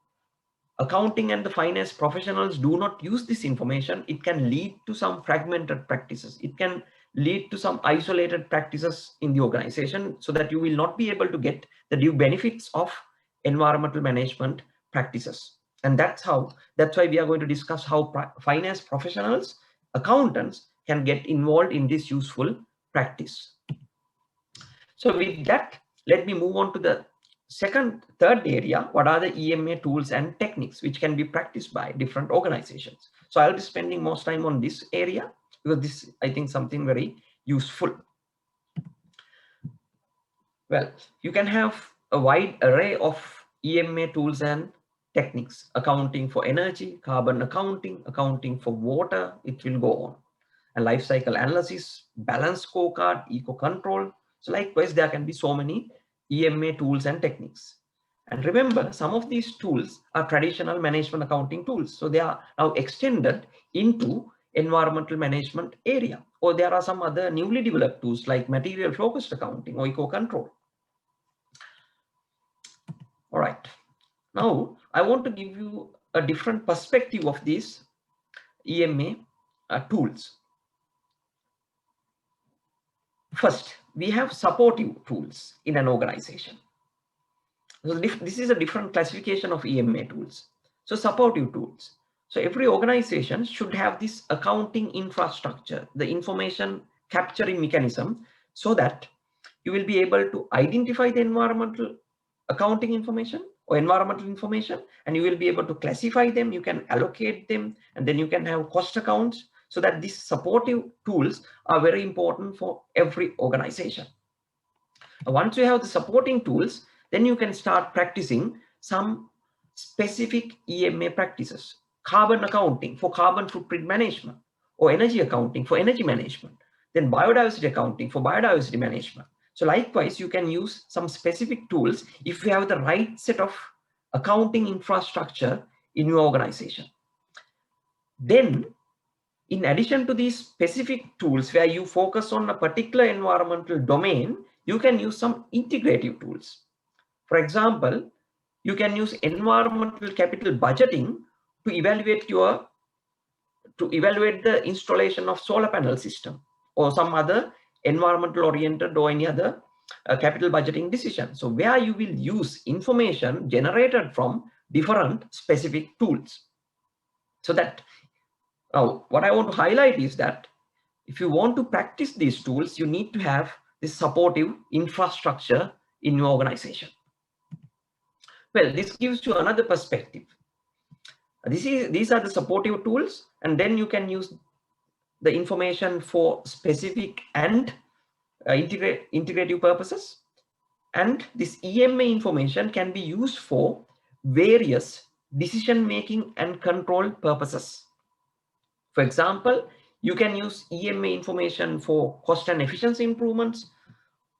accounting and the finance professionals do not use this information, it can lead to some fragmented practices. It can lead to some isolated practices in the organization, so that you will not be able to get the due benefits of environmental management practices. And that's why we are going to discuss how finance professionals, accountants, can get involved in this useful practice. So with that, let me move on to the third area. What are the EMA tools and techniques which can be practiced by different organizations? So I'll be spending most time on this area, because this, I think, something very useful. Well, you can have a wide array of EMA tools and techniques: accounting for energy, carbon accounting, accounting for water, it will go on, and life cycle analysis, balance scorecard, eco control. So likewise, there can be so many EMA tools and techniques. And remember, some of these tools are traditional management accounting tools. So they are now extended into environmental management area, or there are some other newly developed tools like material focused accounting or eco control. All right. Now, I want to give you a different perspective of these EMA tools. First, we have supportive tools in an organization. So this is a different classification of EMA tools. So supportive tools. So every organization should have this accounting infrastructure, the information capturing mechanism, so that you will be able to identify the environmental accounting information or environmental information, and you will be able to classify them, you can allocate them, and then you can have cost accounts. So that these supportive tools are very important for every organization. Once you have the supporting tools, then you can start practicing some specific EMA practices. Carbon accounting for carbon footprint management, or energy accounting for energy management, then biodiversity accounting for biodiversity management. So likewise, you can use some specific tools if you have the right set of accounting infrastructure in your organization. Then, in addition to these specific tools where you focus on a particular environmental domain, you can use some integrative tools. For example, you can use environmental capital budgeting to evaluate the installation of solar panel system or some other environmental oriented or any other capital budgeting decision. So where you will use information generated from different specific tools. So that now what I want to highlight is that if you want to practice these tools, you need to have this supportive infrastructure in your organization. Well, this gives you another perspective. These are the supportive tools, and then you can use the information for specific and integrative purposes. And this EMA information can be used for various decision-making and control purposes. For example, you can use EMA information for cost and efficiency improvements,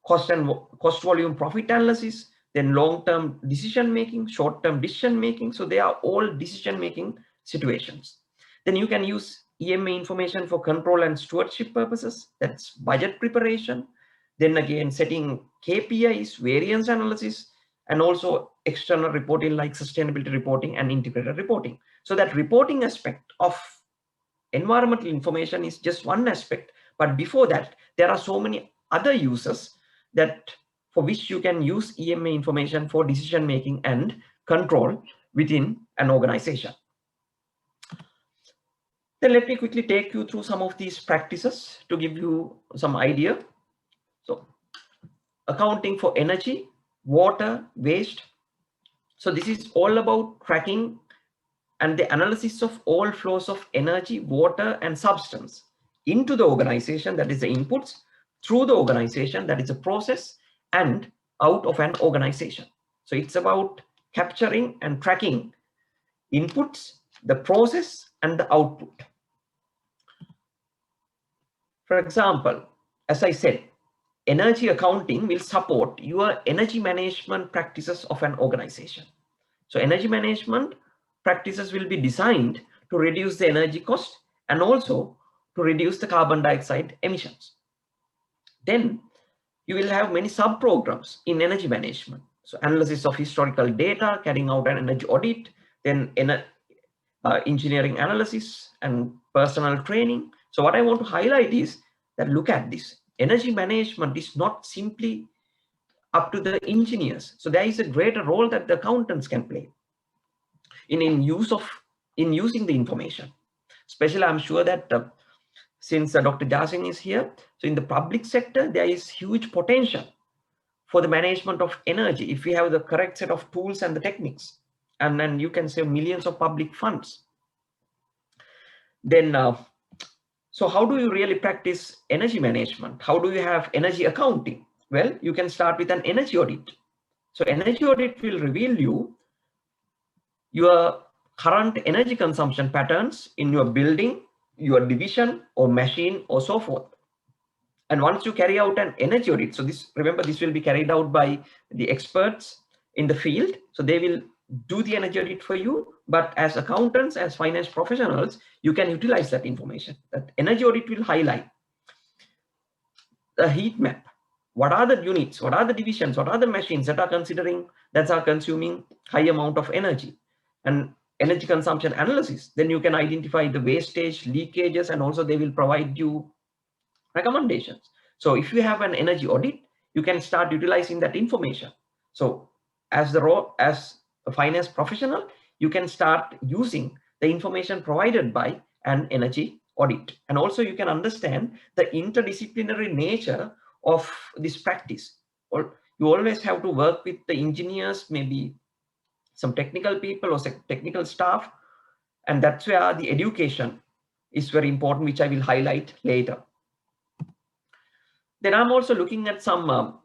cost volume profit analysis, then long-term decision-making, short-term decision-making. So they are all decision-making situations. Then you can use EMA information for control and stewardship purposes. That's budget preparation. Then again, setting KPIs, variance analysis, and also external reporting like sustainability reporting and integrated reporting. So that reporting aspect of environmental information is just one aspect, but before that, there are so many other uses that for which you can use EMA information for decision making and control within an organization. Then let me quickly take you through some of these practices to give you some idea. So accounting for energy, water, waste. So this is all about tracking and the analysis of all flows of energy, water, and substance into the organization, that is the inputs, through the organization, that is the process, and out of an organization. So it's about capturing and tracking inputs, the process, and the output. For example, as I said, energy accounting will support your energy management practices of an organization. So energy management practices will be designed to reduce the energy cost and also to reduce the carbon dioxide emissions. Then you will have many sub-programs in energy management. So analysis of historical data, carrying out an energy audit, then engineering analysis and personal training. So what I want to highlight is that look at this. Energy management is not simply up to the engineers. So there is a greater role that the accountants can play in using the information. Especially, I'm sure that since Dr. Jasing is here, so in the public sector, there is huge potential for the management of energy if we have the correct set of tools and the techniques, and then you can save millions of public funds. Then, so how do you really practice energy management? How do you have energy accounting? Well, you can start with an energy audit. So energy audit will reveal you your current energy consumption patterns in your building, your division or machine or so forth. And once you carry out an energy audit, so this, remember, this will be carried out by the experts in the field. So they will do the energy audit for you, but as accountants, as finance professionals, you can utilize that information. That energy audit will highlight the heat map. What are the units? What are the divisions? What are the machines that are consuming high amount of energy? And energy consumption analysis, then you can identify the wastage, leakages, and also they will provide you recommendations. So if you have an energy audit, you can start utilizing that information. So as a finance professional, you can start using the information provided by an energy audit. And also you can understand the interdisciplinary nature of this practice. Or you always have to work with the engineers, maybe some technical people or technical staff, and that's where the education is very important, which I will highlight later. Then I'm also looking at some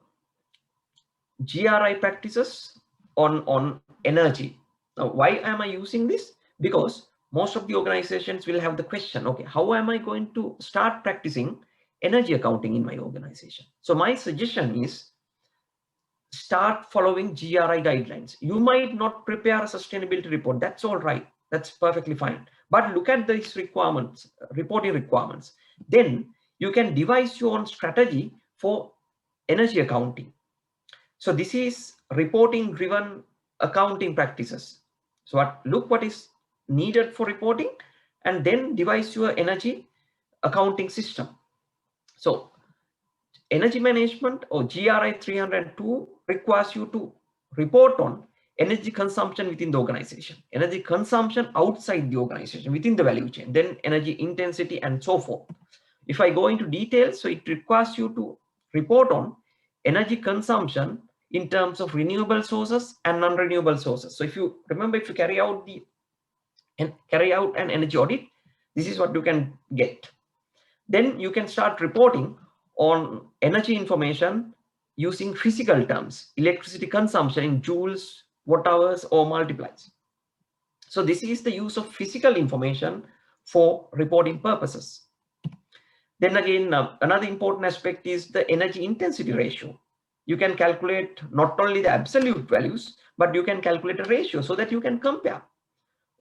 GRI practices on energy. Now, why am I using this? Because most of the organizations will have the question, okay, how am I going to start practicing energy accounting in my organization? So my suggestion is start following GRI guidelines. You might not prepare a sustainability report. That's all right. That's perfectly fine. But look at these requirements, reporting requirements. Then you can devise your own strategy for energy accounting. So this is reporting driven accounting practices. So look what is needed for reporting and then devise your energy accounting system. So energy management or GRI 302 requires you to report on energy consumption within the organization, energy consumption outside the organization, within the value chain, then energy intensity and so forth. If I go into details, so it requires you to report on energy consumption in terms of renewable sources and non-renewable sources. So if you remember, if you carry out an energy audit, this is what you can get. Then you can start reporting on energy information using physical terms, electricity consumption in joules, watt hours, or multiplies. So this is the use of physical information for reporting purposes. Then again, another important aspect is the energy intensity ratio. You can calculate not only the absolute values, but you can calculate a ratio so that you can compare.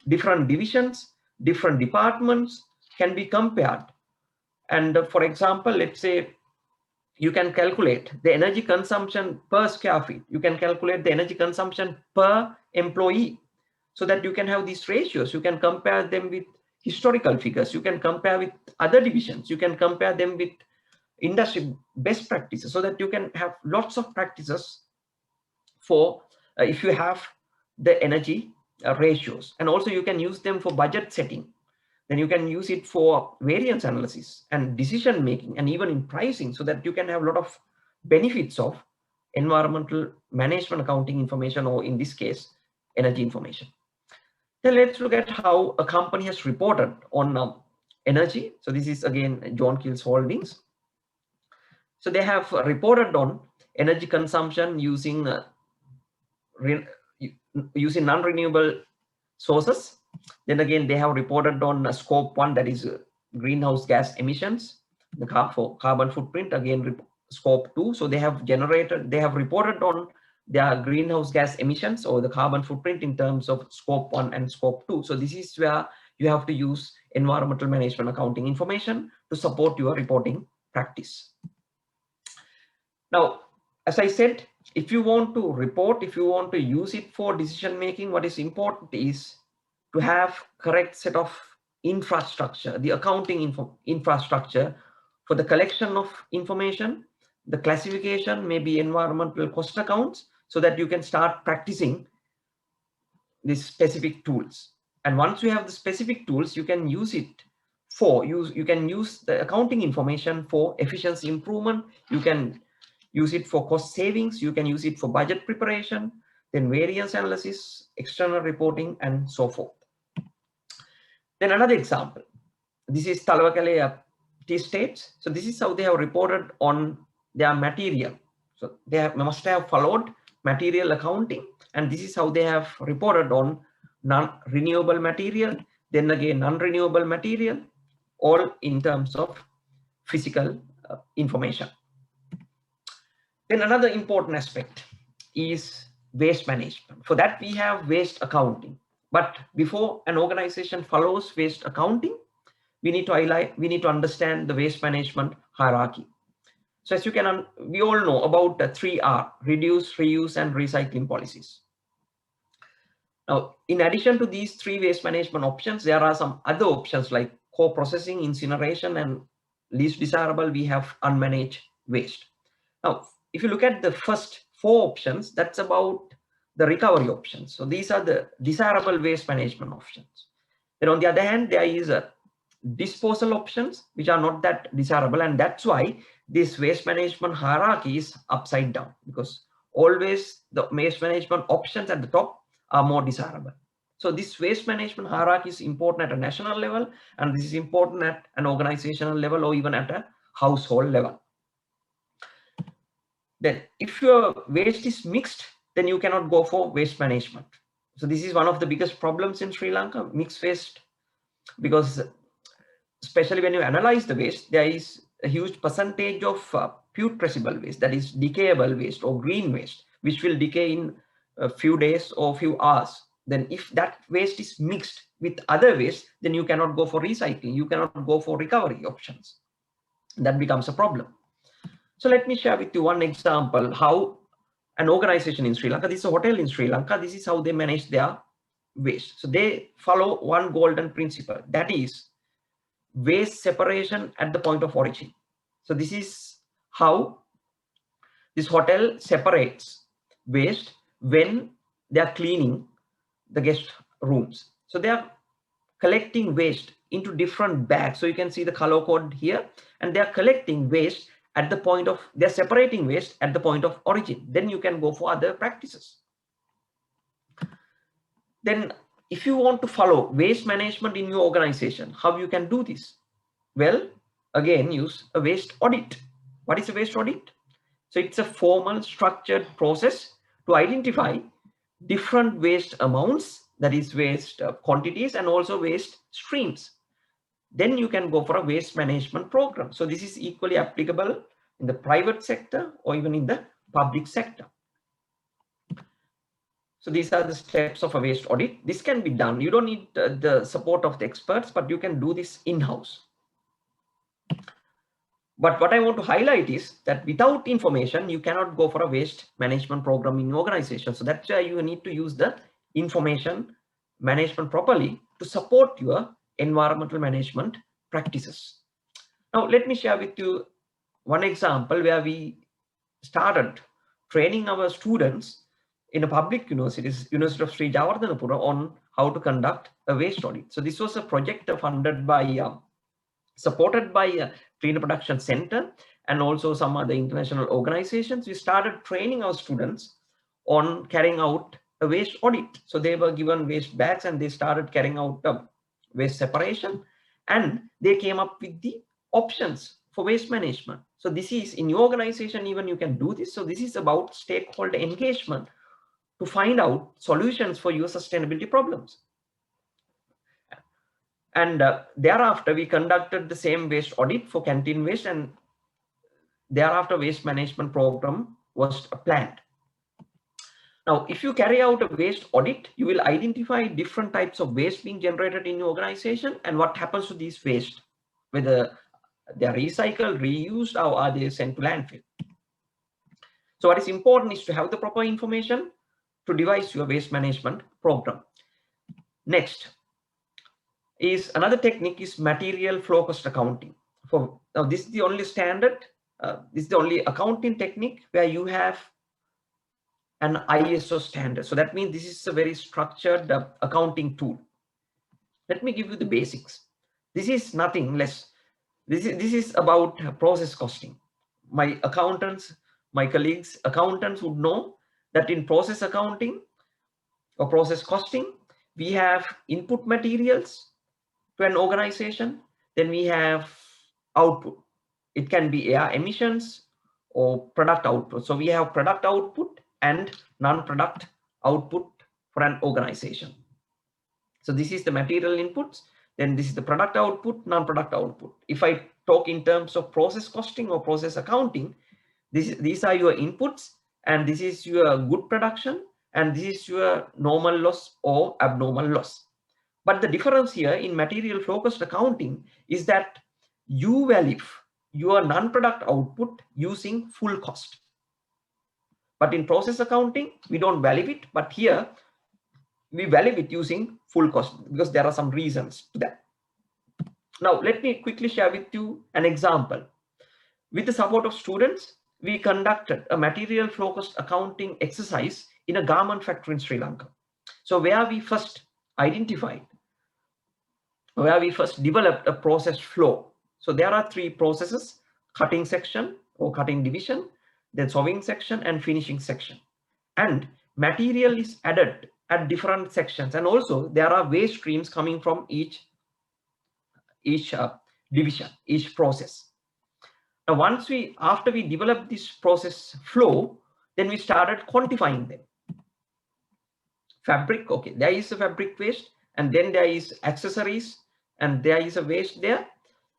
Different divisions, different departments can be compared. And for example, let's say you can calculate the energy consumption per square feet. You can calculate the energy consumption per employee, so that you can have these ratios. You can compare them with historical figures. You can compare with other divisions. You can compare them with industry best practices, so that you can have lots of practices for if you have the energy ratios. And also you can use them for budget setting. Then you can use it for variance analysis and decision making, and even in pricing, so that you can have a lot of benefits of environmental management accounting information, or in this case, energy information. Then let's look at how a company has reported on energy. So this is again John Keel's Holdings. So they have reported on energy consumption using non-renewable sources. Then again, they have reported on scope 1, that is greenhouse gas emissions, for carbon footprint, again scope 2. So they have reported on their greenhouse gas emissions, or the carbon footprint, in terms of scope 1 and scope 2. So this is where you have to use environmental management accounting information to support your reporting practice. Now, as I said, if you want to report, if you want to use it for decision making, what is important is to have correct set of infrastructure, the accounting infrastructure for the collection of information, the classification, maybe environmental cost accounts, so that you can start practicing these specific tools. And once you have the specific tools, you can use it for you can use the accounting information for efficiency improvement. You can use it for cost savings. You can use it for budget preparation, then variance analysis, external reporting, and so forth. Then another example. This is Talwakale Tea Estates. So this is how they have reported on their material. So they must have followed material accounting, and this is how they have reported on non-renewable material, then again non-renewable material, all in terms of physical information. Then another important aspect is waste management. For that, we have waste accounting. But before an organization follows waste accounting, we need to understand the waste management hierarchy. So as we all know about the 3R: reduce, reuse, and recycling policies. Now, in addition to these 3 waste management options, there are some other options like co-processing, incineration, and least desirable, we have unmanaged waste. Now, if you look at the first 4 options, that's about the recovery options. So these are the desirable waste management options. Then on the other hand, there is a disposal options, which are not that desirable, and that's why this waste management hierarchy is upside down, because always the waste management options at the top are more desirable. So this waste management hierarchy is important at a national level, and this is important at an organizational level, or even at a household level. Then if your waste is mixed, then you cannot go for waste management. So this is one of the biggest problems in Sri Lanka, mixed waste, because especially when you analyze the waste, there is a huge percentage of putrescible waste, that is decayable waste or green waste, which will decay in a few days or few hours. Then if that waste is mixed with other waste, then you cannot go for recycling, you cannot go for recovery options. That becomes a problem. So let me share with you one example how an organization in Sri Lanka, this is a hotel in Sri Lanka, this is how they manage their waste. So they follow one golden principle, that is waste separation at the point of origin. So this is how this hotel separates waste when they are cleaning the guest rooms. So they are collecting waste into different bags. So you can see the color code here, and they are collecting waste at the point of, they're separating waste at the point of origin. Then you can go for other practices. Then if you want to follow waste management in your organization, how you can do this? Well, again, use a waste audit. What is a waste audit? So it's a formal structured process to identify different waste amounts, that is waste quantities, and also waste streams. Then you can go for a waste management program. So this is equally applicable in the private sector or even in the public sector. So these are the steps of a waste audit. This can be done. You don't need the support of the experts, but you can do this in-house. But what I want to highlight is that without information, you cannot go for a waste management program in your organization. So that's why you need to use the information management properly to support your environmental management practices. Now, let me share with you one example where we started training our students in a public university, University of Sri Jawardenapura, on how to conduct a waste audit. So this was a project funded by, supported by a Cleaner Production Center and also some other international organizations. We started training our students on carrying out a waste audit. So they were given waste bags and they started carrying out waste separation, and they came up with the options for waste management. So this is in your organization, even you can do this. So this is about stakeholder engagement to find out solutions for your sustainability problems. And thereafter, we conducted the same waste audit for canteen waste, and thereafter waste management program was planned. Now, if you carry out a waste audit, you will identify different types of waste being generated in your organization and what happens to these waste, whether they are recycled, reused, or are they sent to landfill. So what is important is to have the proper information to devise your waste management program. Next is another technique is material flow cost accounting. Now this is the only standard, this is the only accounting technique where you have an ISO standard. So that means this is a very structured accounting tool. Let me give you the basics. This is nothing less. This is about process costing. My accountants, my colleagues, accountants would know that in process accounting or process costing, we have input materials to an organization, then we have output. It can be air emissions or product output. So we have product output and non-product output for an organization. So this is the material inputs, then this is the product output, non-product output. If I talk in terms of process costing or process accounting, these are your inputs, and this is your good production, and this is your normal loss or abnormal loss. But the difference here in material focused accounting is that you value your non-product output using full cost. But in process accounting, we don't value it, but here we value it using full cost because there are some reasons to that. Now, let me quickly share with you an example. With the support of students, we conducted a material focused accounting exercise in a garment factory in Sri Lanka. So where we first developed a process flow. So there are three processes: cutting section or cutting division, then sewing section and finishing section. And material is added at different sections, and also there are waste streams coming from each division, each process. Now, after we developed this process flow, then we started quantifying them. Fabric, okay, there is a fabric waste, and then there is accessories, and there is a waste there.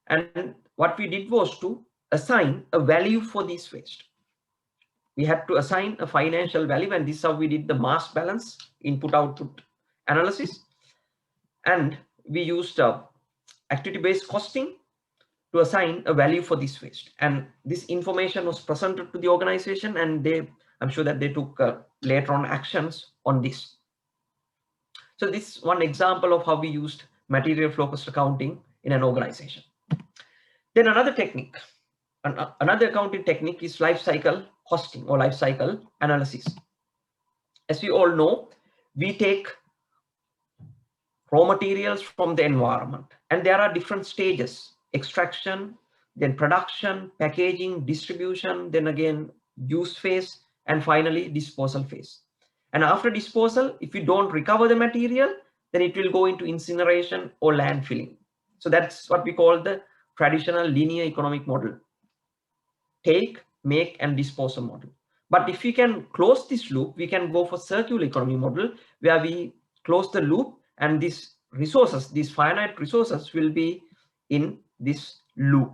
And what we did was to assign a value for this waste. We had to assign a financial value, and this is how we did the mass balance input-output analysis. And we used activity-based costing to assign a value for this waste. And this information was presented to the organization, and I'm sure that they took later on actions on this. So this is one example of how we used material focused accounting in an organization. Then another technique, another accounting technique is life cycle costing or life cycle analysis. As we all know, we take raw materials from the environment, and there are different stages: extraction, then production, packaging, distribution, then again use phase, and finally disposal phase. And after disposal, if you don't recover the material, then it will go into incineration or landfilling. So that's what we call the traditional linear economic model: take, make, and dispose of model. But if we can close this loop, we can go for circular economy model, where we close the loop, and these resources, these finite resources, will be in this loop.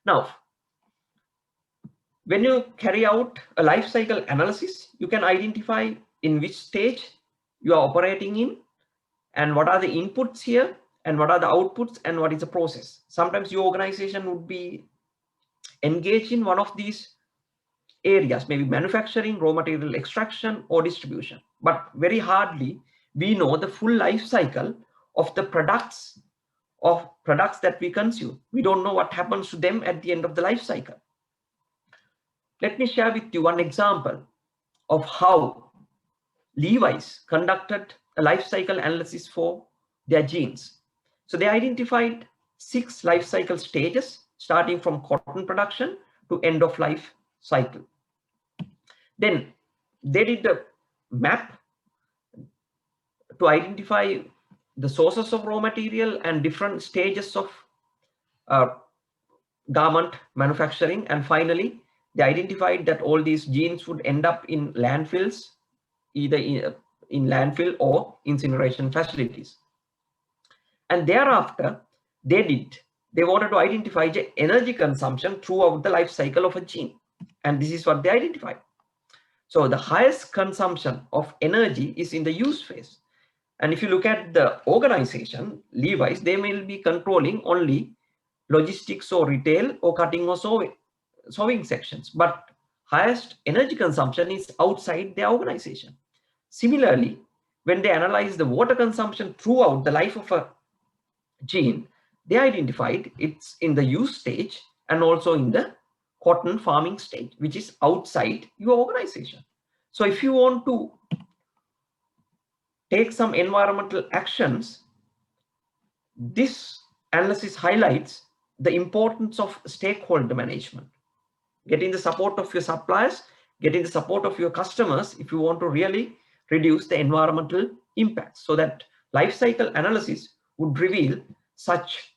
Now, when you carry out a life cycle analysis, you can identify in which stage you are operating in and what are the inputs here, and what are the outputs and what is the process. Sometimes your organization would be engaged in one of these areas, maybe manufacturing, raw material extraction, or distribution. But very hardly we know the full life cycle of the products that we consume. We don't know what happens to them at the end of the life cycle. Let me share with you one example of how Levi's conducted a life cycle analysis for their jeans. So they identified 6 life cycle stages, starting from cotton production to end of life cycle. Then they did a map to identify the sources of raw material and different stages of garment manufacturing. And finally, they identified that all these jeans would end up in landfills, either in landfill or incineration facilities. And thereafter, they wanted to identify the energy consumption throughout the life cycle of a jean. And this is what they identified. So the highest consumption of energy is in the use phase. And if you look at the organization, Levi's, they will be controlling only logistics or retail or cutting or sewing sections. But highest energy consumption is outside their organization. Similarly, when they analyze the water consumption throughout the life of a jean, they identified it's in the use stage and also in the cotton farming stage, which is outside your organization. So if you want to take some environmental actions, this analysis highlights the importance of stakeholder management, getting the support of your suppliers, getting the support of your customers if you want to really reduce the environmental impacts. So that life cycle analysis would reveal such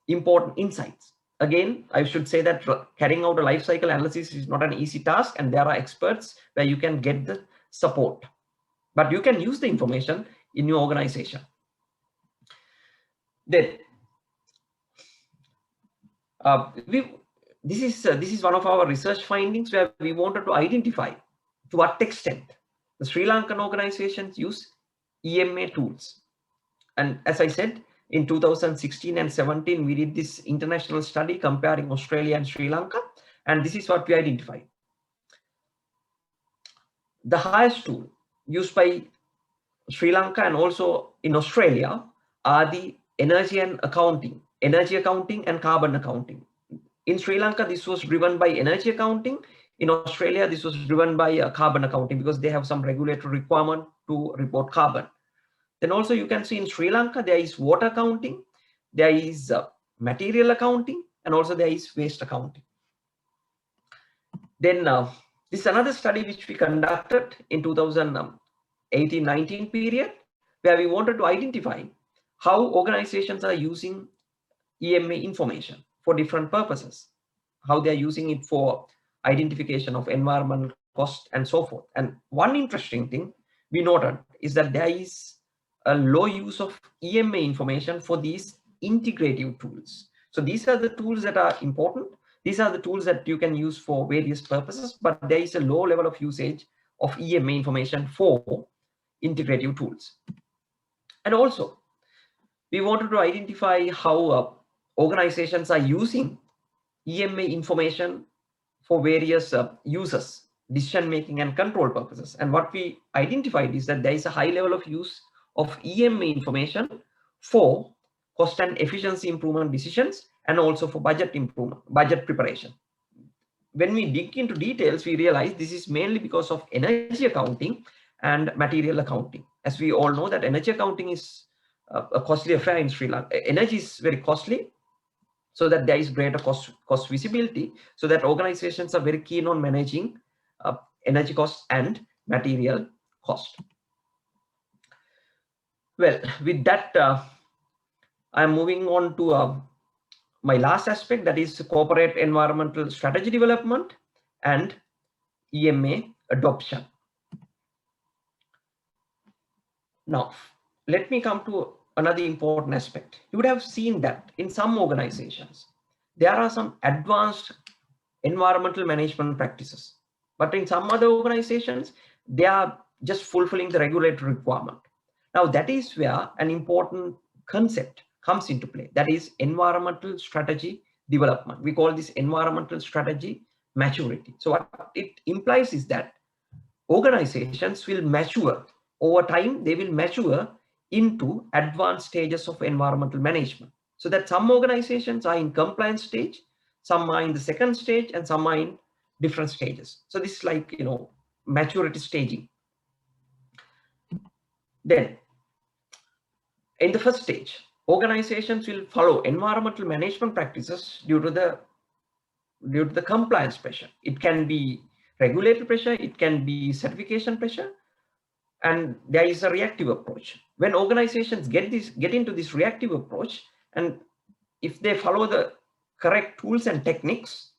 important insights. Again, I should say that carrying out a life cycle analysis is not an easy task, and there are experts where you can get the support, but you can use the information in your organization. Then this is one of our research findings where we wanted to identify to what extent the Sri Lankan organizations use EMA tools. And as I said, in 2016 and 17, we did this international study comparing Australia and Sri Lanka, and this is what we identified. The highest tool used by Sri Lanka and also in Australia are the energy accounting and carbon accounting. In Sri Lanka, this was driven by energy accounting. In Australia, this was driven by carbon accounting because they have some regulatory requirement to report carbon. Then also you can see in Sri Lanka, there is water accounting, there is material accounting, and also there is waste accounting. Then this is another study which we conducted in 2018-19 period, where we wanted to identify how organizations are using EMA information for different purposes, how they are using it for identification of environmental cost and so forth. And one interesting thing we noted is that there is a low use of EMA information for these integrative tools. So these are the tools that are important. These are the tools that you can use for various purposes, but there is a low level of usage of EMA information for integrative tools. And also, we wanted to identify how organizations are using EMA information for various uses, decision-making and control purposes. And what we identified is that there is a high level of use of EMA information for cost and efficiency improvement decisions and also for budget preparation. When we dig into details, we realize this is mainly because of energy accounting and material accounting. As we all know that energy accounting is a costly affair in Sri Lanka. Energy is very costly, so that there is greater cost visibility, so that organizations are very keen on managing energy cost and material cost. Well, with that, I'm moving on to my last aspect, that is corporate environmental strategy development and EMA adoption. Now, let me come to another important aspect. You would have seen that in some organizations, there are some advanced environmental management practices, but in some other organizations, they are just fulfilling the regulatory requirement. Now that is where an important concept comes into play. That is environmental strategy development. We call this environmental strategy maturity. So what it implies is that organizations will mature over time. They will mature into advanced stages of environmental management. So that some organizations are in compliance stage, some are in the second stage, and some are in different stages. So this is like, maturity staging. Then in the first stage, organizations will follow environmental management practices due to the compliance pressure. It can be regulatory pressure, it can be certification pressure, and there is a reactive approach. When organizations get into this reactive approach, and if they follow the correct tools and techniques,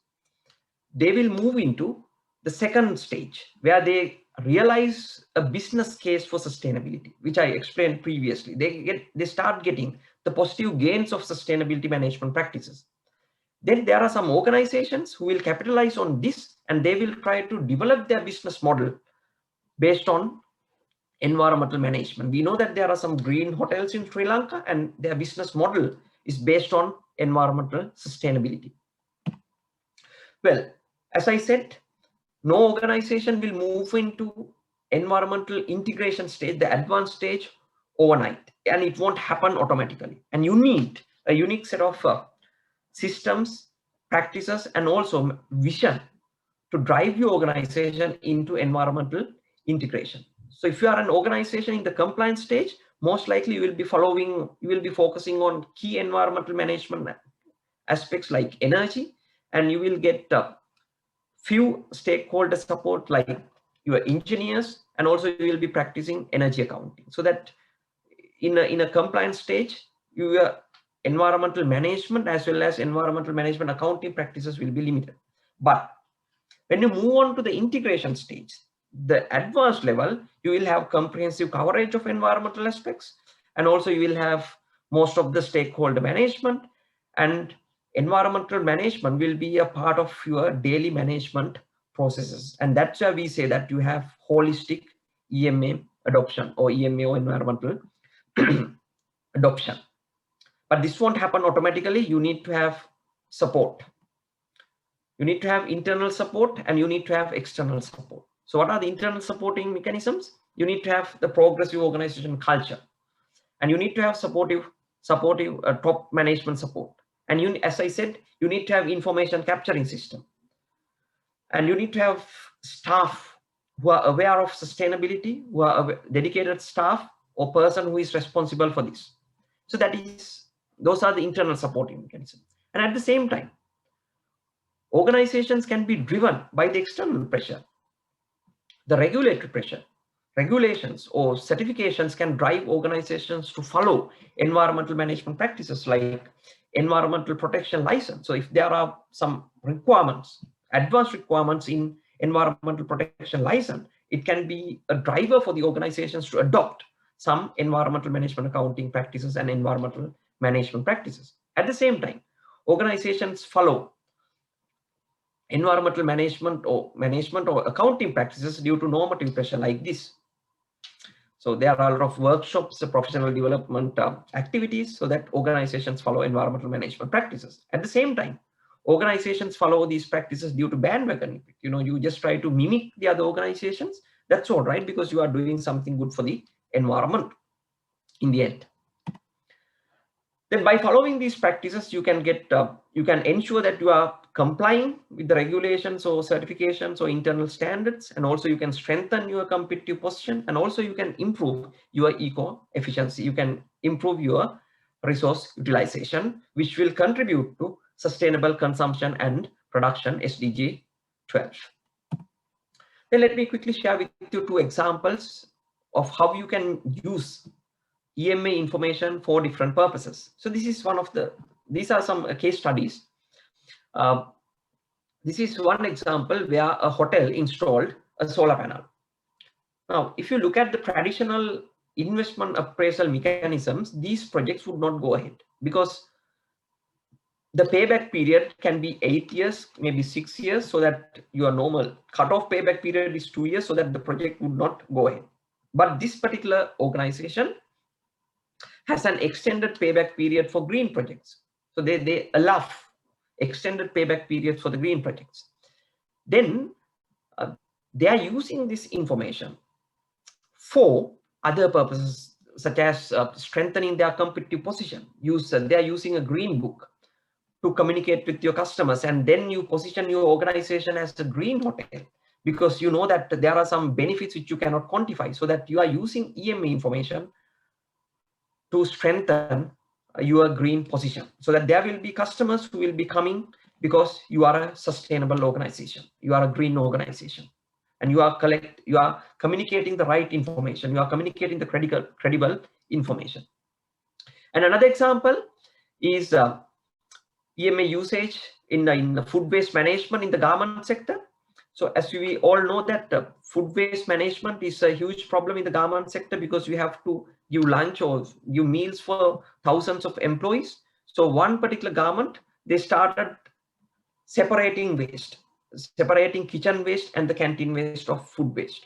they will move into the second stage where they realize a business case for sustainability, which I explained previously. They start getting the positive gains of sustainability management practices. Then there are some organizations who will capitalize on this, and they will try to develop their business model based on environmental management. We know that there are some green hotels in Sri Lanka, and their business model is based on environmental sustainability. Well, as I said, no organization will move into environmental integration stage, the advanced stage, overnight, and it won't happen automatically. And you need a unique set of systems, practices, and also vision to drive your organization into environmental integration. So if you are an organization in the compliance stage, most likely you will be focusing on key environmental management aspects like energy, and you will get few stakeholder support like your engineers, and also you will be practicing energy accounting. So that in a compliance stage, your environmental management as well as environmental management accounting practices will be limited. But when you move on to the integration stage, the advanced level, you will have comprehensive coverage of environmental aspects, and also you will have most of the stakeholder management, and environmental management will be a part of your daily management processes. And that's where we say that you have holistic EMA adoption, or EMA or environmental adoption. But this won't happen automatically. You need to have support. You need to have internal support, and you need to have external support. So what are the internal supporting mechanisms? You need to have the progressive organization culture, and you need to have supportive top management support. And as I said, you need to have information capturing system, and you need to have staff who are aware of sustainability, who are dedicated staff or person who is responsible for this. So those are the internal supporting mechanisms. And at the same time, organizations can be driven by the external pressure. The regulatory pressure, regulations or certifications can drive organizations to follow environmental management practices like environmental protection license. So if there are some requirements, advanced requirements in environmental protection license, it can be a driver for the organizations to adopt some environmental management accounting practices and environmental management practices. At the same time, organizations follow environmental management or accounting practices due to normative pressure like this. So there are a lot of workshops, professional development activities, so that organizations follow environmental management practices. At the same time, organizations follow these practices due to bandwagon effect. You just try to mimic the other organizations. That's all right, because you are doing something good for the environment in the end. Then by following these practices, you can ensure that you are complying with the regulations or certifications or internal standards, and also you can strengthen your competitive position, and also you can improve your eco efficiency. You can improve your resource utilization, which will contribute to sustainable consumption and production, SDG 12. Then let me quickly share with you 2 examples of how you can use EMA information for different purposes. So these are some case studies. This is one example where a hotel installed a solar panel. Now, if you look at the traditional investment appraisal mechanisms, these projects would not go ahead, because the payback period can be 8 years, maybe 6 years, so that your normal cutoff payback period is 2 years, so that the project would not go ahead. But this particular organization has an extended payback period for green projects. So they allow extended payback periods for the green projects. Then they are using this information for other purposes, such as strengthening their competitive position. They are using a green book to communicate with your customers, and then you position your organization as a green hotel, because you know that there are some benefits which you cannot quantify, so that you are using EMA information to strengthen your green position, so that there will be customers who will be coming because you are a sustainable organization, you are a green organization, and you are communicating the right information, you are communicating the credible information. And another example is EMA usage in the food waste management in the garment sector. So as we all know that food waste management is a huge problem in the garment sector, because we have to give lunch or give meals for thousands of employees. So one particular garment, they started separating waste, separating kitchen waste and the canteen waste of food waste.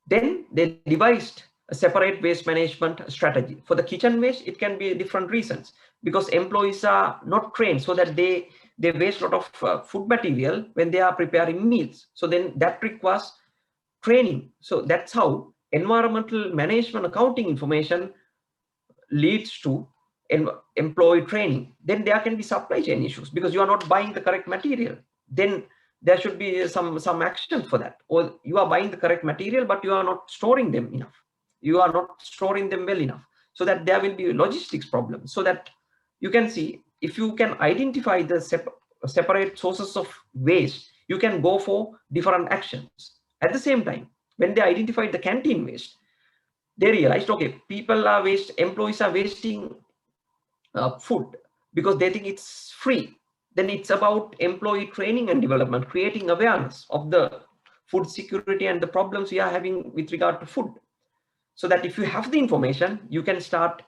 Then they devised a separate waste management strategy. For the kitchen waste, it can be different reasons, because employees are not trained, so that they waste a lot of food material when they are preparing meals. So then that requires training. So that's how environmental management accounting information leads to employee training. Then there can be supply chain issues, because you are not buying the correct material. Then there should be some action for that. Or you are buying the correct material, but you are not storing them enough. You are not storing them well enough, so that there will be logistics problems. So that you can see, if you can identify the separate sources of waste, you can go for different actions. At the same time, when they identified the canteen waste, they realized, okay, employees are wasting food because they think it's free. Then it's about employee training and development, creating awareness of the food security and the problems we are having with regard to food. So that if you have the information, you can start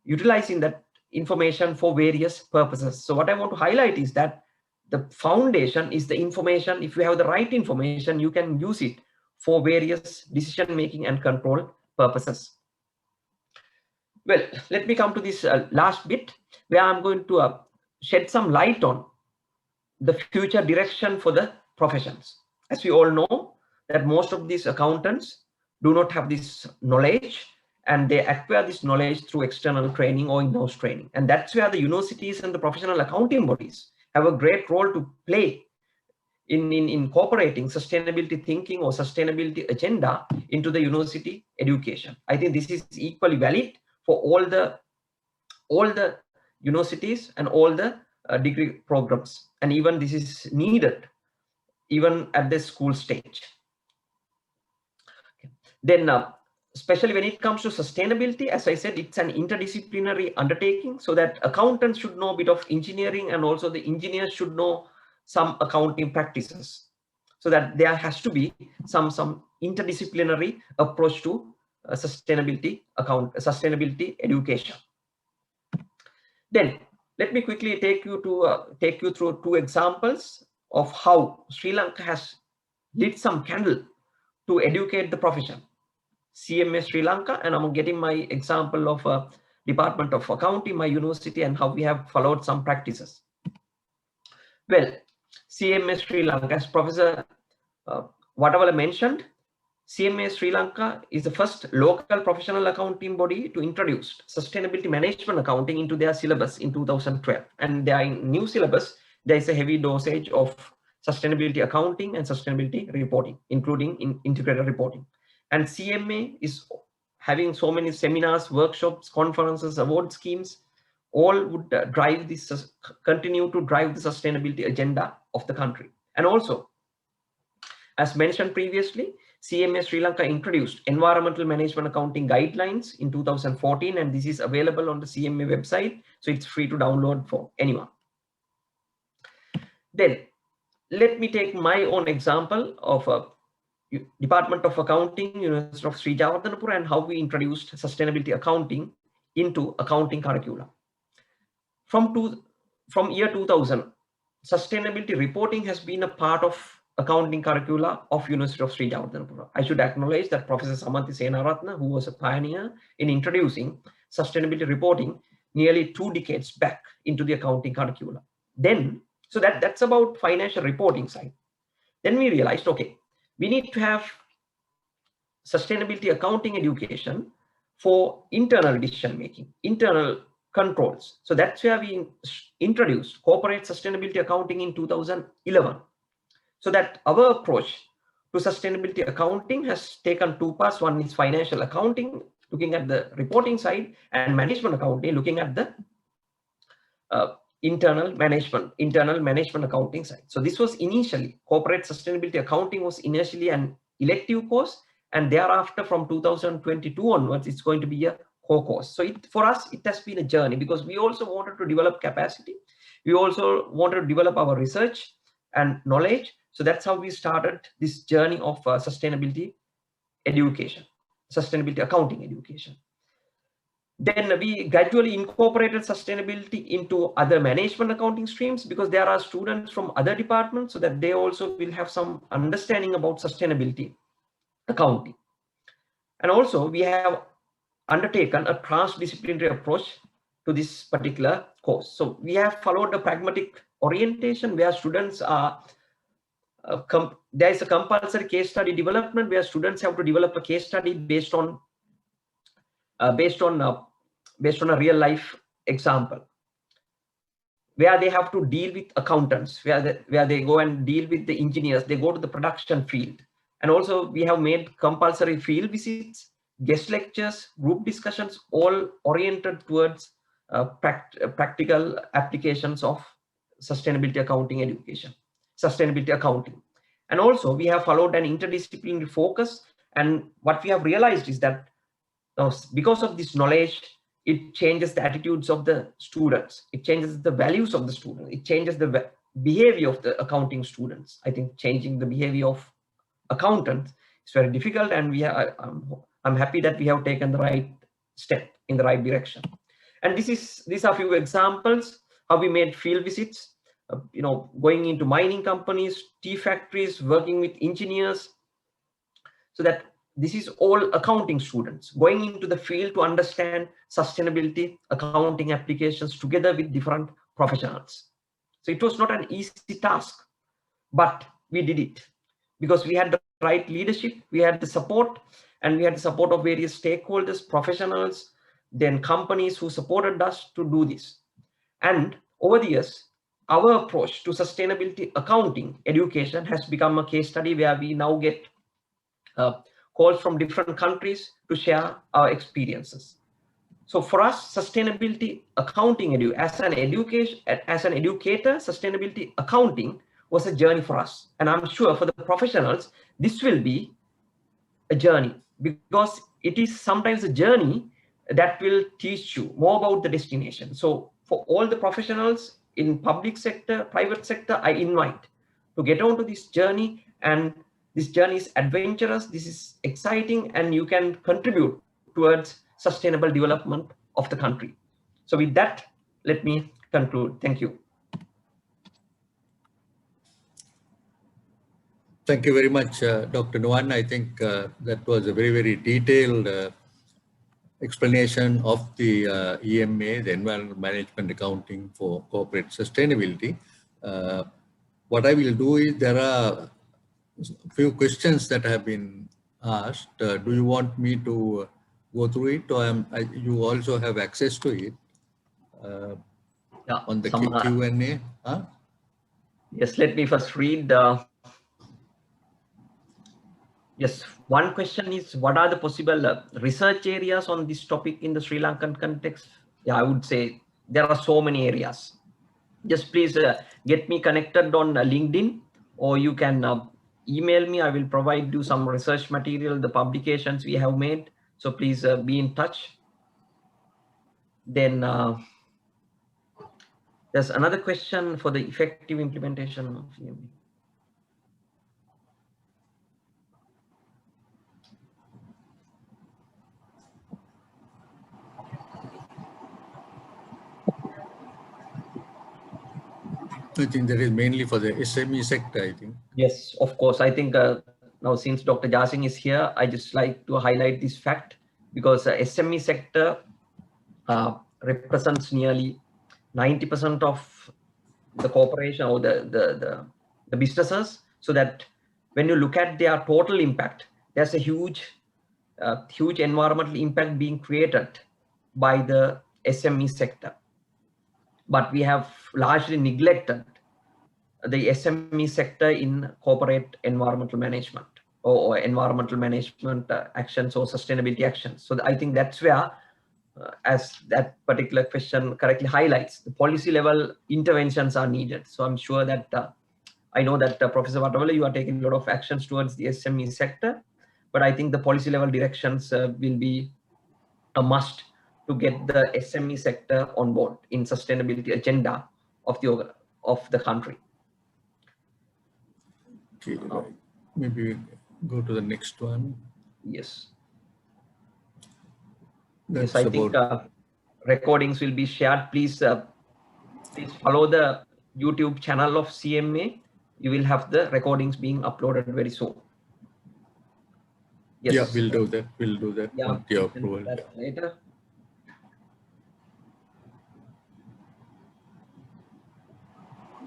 utilizing that information for various purposes. So what I want to highlight is that the foundation is the information. If you have the right information, you can use it for various decision-making and control purposes. Well, let me come to this last bit, where I'm going to shed some light on the future direction for the professions. As we all know, that most of these accountants do not have this knowledge, and they acquire this knowledge through external training or in-house training. And that's where the universities and the professional accounting bodies have a great role to play in incorporating sustainability thinking or sustainability agenda into the university education. I think this is equally valid for all the universities and all the degree programs, and even this is needed even at the school stage. Okay. Then especially when it comes to sustainability, as I said, it's an interdisciplinary undertaking, so that accountants should know a bit of engineering, and also the engineers should know some accounting practices, so that there has to be some interdisciplinary approach to sustainability education. Then let me quickly take you through two examples of how Sri Lanka has lit some candle to educate the profession. CMA Sri Lanka, and I'm getting my example of Department of Accounting, my university, and how we have followed some practices. Well, CMA Sri Lanka, as Professor Watavala mentioned, CMA Sri Lanka is the first local professional accounting body to introduce sustainability management accounting into their syllabus in 2012. And their new syllabus, there is a heavy dosage of sustainability accounting and sustainability reporting, including integrated reporting. And CMA is having so many seminars, workshops, conferences, award schemes, all would continue to drive the sustainability agenda of the country. And also, as mentioned previously, CMA Sri Lanka introduced environmental management accounting guidelines in 2014, and this is available on the CMA website, so it's free to download for anyone. Then let me take my own example of a Department of Accounting, University of Sri Jawatanapura, and how we introduced sustainability accounting into accounting curricula. From year 2000, sustainability reporting has been a part of accounting curricula of University of Sri Jawatanapura. I should acknowledge that Professor Samanthi Senaratna, who was a pioneer in introducing sustainability reporting nearly 2 decades back into the accounting curricula. Then, so that's about financial reporting side. Then we realized, okay, we need to have sustainability accounting education for internal decision making, internal controls. So that's where we introduced corporate sustainability accounting in 2011. So that our approach to sustainability accounting has taken 2 parts. One is financial accounting, looking at the reporting side, and management accounting, looking at the internal management accounting side. So this was initially, corporate sustainability accounting was initially an elective course, and thereafter from 2022 onwards, it's going to be a core course. So for us, it has been a journey, because we also wanted to develop capacity. We also wanted to develop our research and knowledge. So that's how we started this journey of sustainability education, sustainability accounting education. Then we gradually incorporated sustainability into other management accounting streams, because there are students from other departments, so that they also will have some understanding about sustainability accounting. And also we have undertaken a transdisciplinary approach to this particular course. So we have followed a pragmatic orientation where students are there is a compulsory case study development where students have to develop a case study based on a real life example, where they have to deal with accountants, where they go and deal with the engineers, they go to the production field. And also we have made compulsory field visits, guest lectures, group discussions, all oriented towards practical applications of sustainability accounting education, sustainability accounting. And also we have followed an interdisciplinary focus. And what we have realized is that because of this knowledge, it changes the attitudes of the students. It changes the values of the students. It changes the behavior of the accounting students. I think changing the behavior of accountants is very difficult, and I'm happy that we have taken the right step in the right direction. And these are a few examples how we made field visits, going into mining companies, tea factories, working with engineers, so that this is all accounting students going into the field to understand sustainability accounting applications together with different professionals. So it was not an easy task, but we did it because we had the right leadership, we had the support, and we had the support of various stakeholders, professionals, then companies who supported us to do this. And over the years, our approach to sustainability accounting education has become a case study where we now get calls from different countries to share our experiences. So for us, sustainability accounting as an educator, sustainability accounting was a journey for us. And I'm sure for the professionals, this will be a journey, because it is sometimes a journey that will teach you more about the destination. So for all the professionals in public sector, private sector, I invite to get onto this journey. And this journey is adventurous, this is exciting, and you can contribute towards sustainable development of the country. So with that, let me conclude. Thank you. Thank you very much, Dr. Nuwan. I think that was a very, very detailed explanation of the EMA, the Environmental Management Accounting for Corporate Sustainability. What I will do is, there are a few questions that have been asked. Do you want me to go through it, or you also have access to it on the Q&A? Huh? Yes, let me first read. Yes, one question is, what are the possible research areas on this topic in the Sri Lankan context? Yeah, I would say there are so many areas. Just please get me connected on LinkedIn, or you can email me. I will provide you some research material, the publications we have made. So please be in touch. Then there's another question for the effective implementation of EMA. I think that is mainly for the SME sector, I think. Yes, of course. I think now since Dr. Jasing is here, I just like to highlight this fact because SME sector represents nearly 90% of the corporation or the businesses. So that when you look at their total impact, there's a huge environmental impact being created by the SME sector. But we have largely neglected the SME sector in corporate environmental management or environmental management actions or sustainability actions. So I think that's where, as that particular question correctly highlights, the policy level interventions are needed. So I'm sure that I know that Professor Vattawala, you are taking a lot of actions towards the SME sector, but I think the policy level directions will be a must to get the SME sector on board in sustainability agenda of the country. Okay, right. Maybe we go to the next one. Yes. That's Yes, I think recordings will be shared. Please follow the YouTube channel of CMA. You will have the recordings being uploaded very soon. Yes. Yeah, we'll do that. We'll do that. Yeah, with your approval. that later.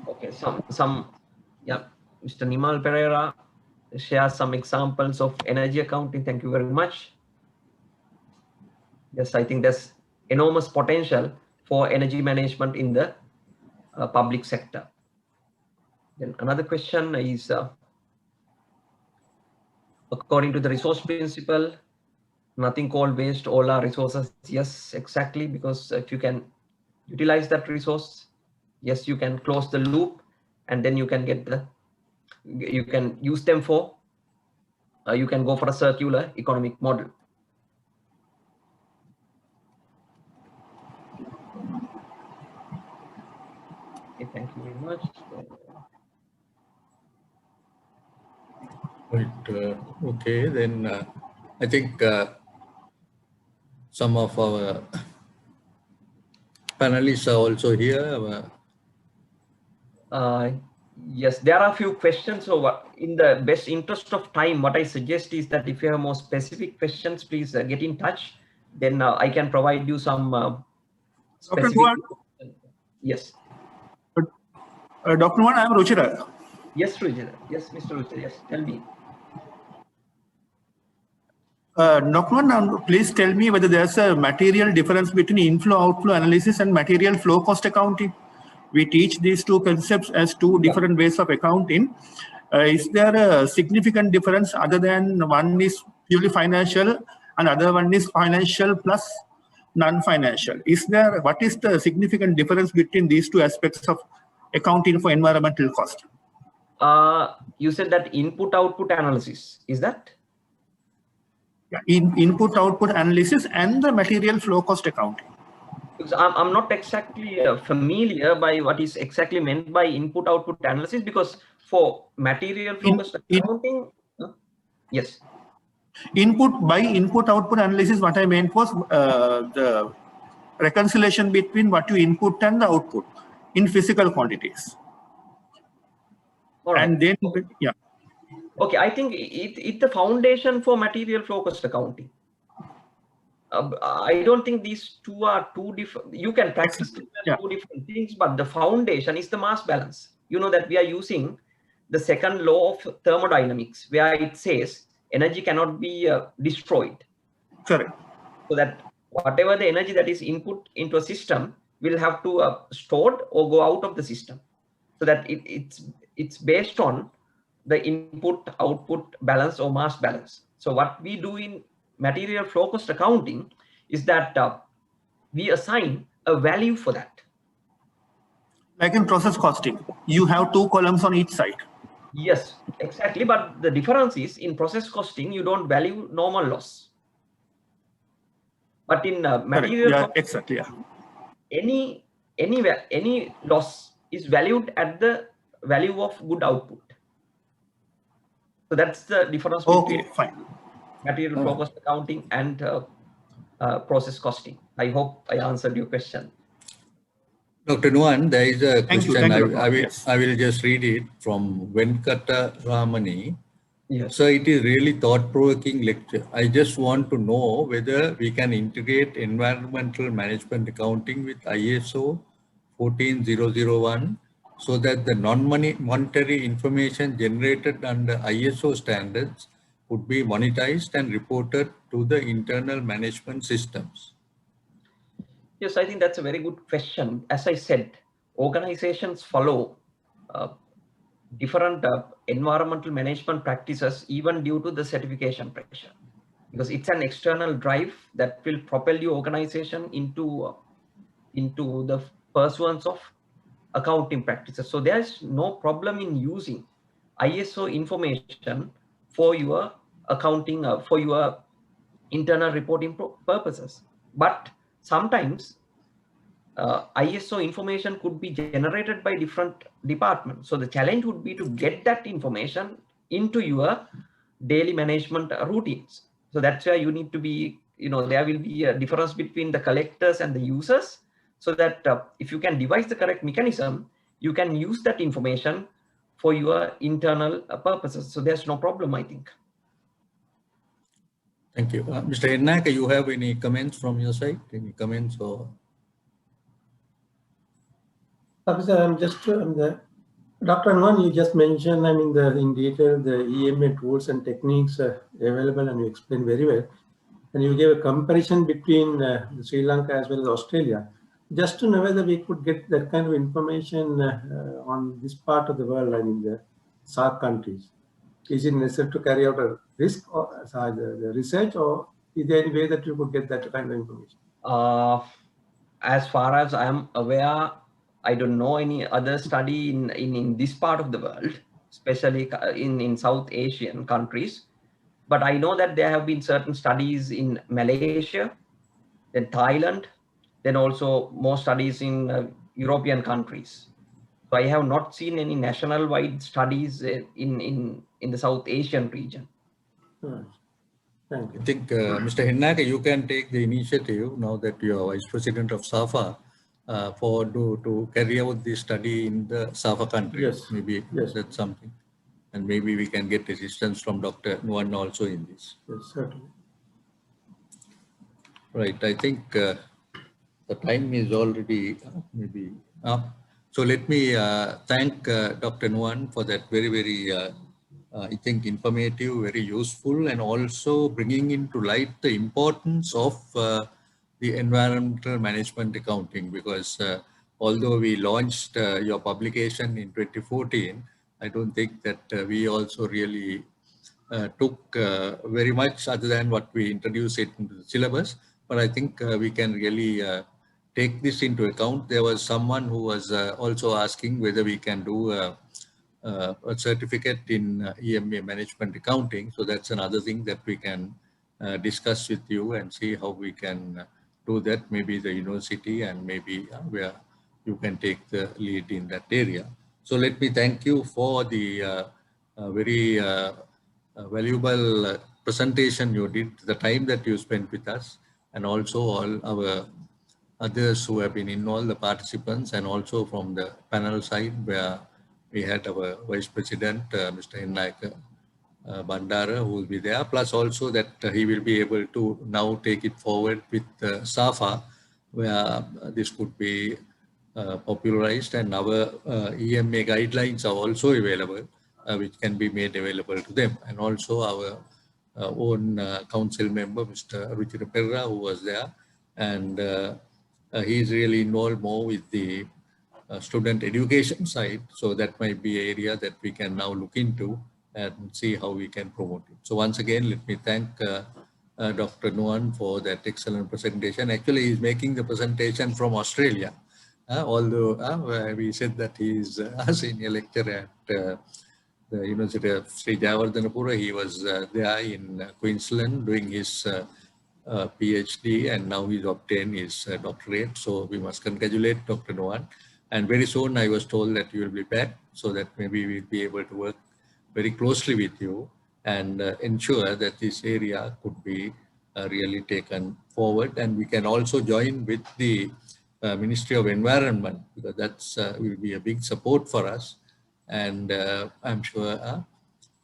Okay, yeah, Mr. Nimal Pereira shares some examples of energy accounting. Thank you very much. Yes, I think there's enormous potential for energy management in the public sector. Then another question is, according to the resource principle, nothing called waste, all are resources. Yes, exactly, because if you can utilize that resource, yes, you can close the loop, and then you can get you can use them for, you can go for a circular economic model. Okay, thank you very much. Right. Okay, then I think some of our panelists are also here. Yes, there are a few questions. So in the best interest of time, what I suggest is that if you have more specific questions, please get in touch. Then I can provide you some specific. Yes. Dr. Nuwan, I am Ruchira. Yes, Ruchira. Yes, Mr. Ruchira. Yes, tell me. Dr. Nuwan, please tell me whether there's a material difference between inflow-outflow analysis and material flow cost accounting. We teach these two concepts as two different ways of accounting. Is there a significant difference other than one is purely financial and other one is financial plus non-financial? What is the significant difference between these two aspects of accounting for environmental cost? You said that input-output analysis, is that? Yeah, input-output analysis and the material flow cost accounting. Because I'm not exactly familiar by what is exactly meant by input-output analysis, because for material flow cost accounting, yes. Input-output analysis, what I meant was the reconciliation between what you input and the output in physical quantities. All right. And then, yeah. Okay, I think it's the foundation for material flow cost accounting. I don't think these two are two different. You can practice two different things, but the foundation is the mass balance. You know that we are using the second law of thermodynamics, where it says energy cannot be destroyed. Correct. So that whatever the energy that is input into a system will have to stored or go out of the system. So that it's based on the input-output balance or mass balance. So what we do in material flow cost accounting is that we assign a value for that. Like in process costing, you have two columns on each side. Yes, exactly. But the difference is in process costing, you don't value normal loss. But in material exactly, any loss is valued at the value of good output. So that's the difference between material flow cost accounting and process costing. I hope I answered your question. Dr. Nuan, there is a Thank you. question. Thank you, Dr. Nuan. Yes. I will just read it from Venkata Ramani. Yes. So it is really thought-provoking lecture. I just want to know whether we can integrate environmental management accounting with ISO 14001 so that the non-monetary information generated under ISO standards would be monetized and reported to the internal management systems. Yes, I think that's a very good question. As I said, organizations follow different environmental management practices even due to the certification pressure, because it's an external drive that will propel your organization into the pursuance of accounting practices. So there's no problem in using ISO information for your accounting, for your internal reporting purposes. But sometimes ISO information could be generated by different departments. So the challenge would be to get that information into your daily management routines. So that's where you need to be, there will be a difference between the collectors and the users, so that if you can devise the correct mechanism, you can use that information for your internal purposes. So there's no problem, I think. Thank you. Mr. Ennaka, you have any comments from your side? Any comments or? Officer, I'm just Dr. Anwan, you just mentioned, in detail the EMA tools and techniques available, and you explained very well. And you gave a comparison between Sri Lanka as well as Australia. Just to know whether we could get that kind of information on this part of the world, the SAARC countries. Is it necessary to carry out a risk or the research, or is there any way that you could get that kind of information? As far as I am aware, I don't know any other study in this part of the world, especially in South Asian countries. But I know that there have been certain studies in Malaysia, then Thailand, then also more studies in European countries. So I have not seen any national-wide studies in the South Asian region. Thank you. I think, Mr. Hennaka, you can take the initiative now that you are Vice President of SAFA to carry out this study in the SAFA country. Yes. Maybe that's something. And maybe we can get assistance from Dr. Nuan also in this. Yes, certainly. Right. I think the time is already maybe up. So let me thank Dr. Nuan for that very, very I think informative, very useful, and also bringing into light the importance of the environmental management accounting, because although we launched your publication in 2014, I don't think that we also really took very much other than what we introduced it into the syllabus. But I think we can really take this into account. There was someone who was also asking whether we can do a certificate in EMA management accounting. So that's another thing that we can discuss with you and see how we can do that. Maybe the university and maybe where you can take the lead in that area. So let me thank you for the very valuable presentation you did, the time that you spent with us, and also all our others who have been involved, the participants, and also from the panel side where we had our Vice President, Mr. Ennaka Bandara, who will be there, plus also that he will be able to now take it forward with SAFA, where this could be popularized, and our EMA guidelines are also available, which can be made available to them. And also our own council member, Mr. Ruchira Perra, who was there, and he is really involved more with the student education side. So that might be an area that we can now look into and see how we can promote it. So once again, let me thank Dr. Nuan for that excellent presentation. Actually, he's making the presentation from Australia. Although we said that he is a senior lecturer at the University of Sri Jayawardenapura, he was there in Queensland doing his PhD, and now he's obtained his doctorate. So we must congratulate Dr. Nuan. And very soon I was told that you will be back, so that maybe we'll be able to work very closely with you and ensure that this area could be really taken forward. And we can also join with the Ministry of Environment, because that's will be a big support for us. And I'm sure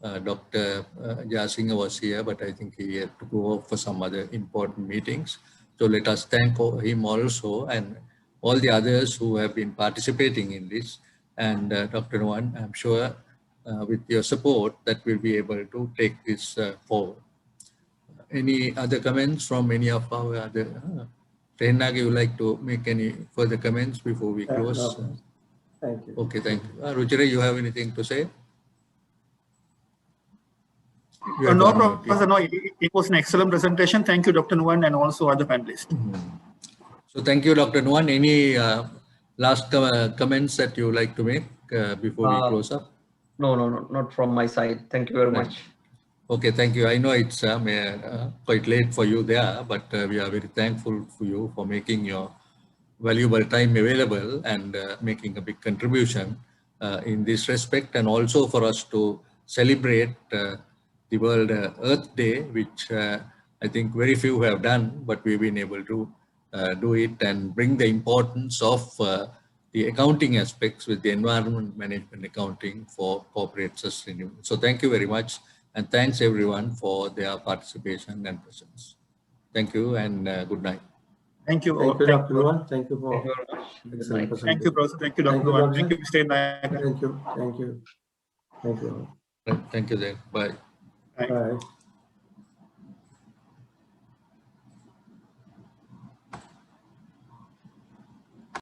Dr. Jasinga was here, but I think he had to go off for some other important meetings. So let us thank him also and all the others who have been participating in this. And Dr. Nuwan, I'm sure with your support that we'll be able to take this forward. Any other comments from any of our other? Rehnage, you like to make any further comments before we close? No, thank you. Okay, thank you. Ruchira, you have anything to say? No, Professor, no, it was an excellent presentation. Thank you, Dr. Nuwan, and also other panelists. So thank you, Dr. Nuwan. Any last comments that you would like to make before we close up? No, not from my side. Thank you very much. Okay, thank you. I know it's quite late for you there, but we are very thankful for you for making your valuable time available and making a big contribution in this respect, and also for us to celebrate the World Earth Day, which I think very few have done, but we've been able to do it and bring the importance of the accounting aspects with the environment management accounting for corporate sustainability. So thank you very much. And thanks everyone for their participation and presence. Thank you and good night. Thank you. Thank you, Dr. Nuwan. Thank you for excellent presentation. Thank you, Professor. Thank you, Dr. Nuwan. Thank you, Mr. Nayak. Thank you. Thank you. Thank you. Thank you then. Bye. Bye.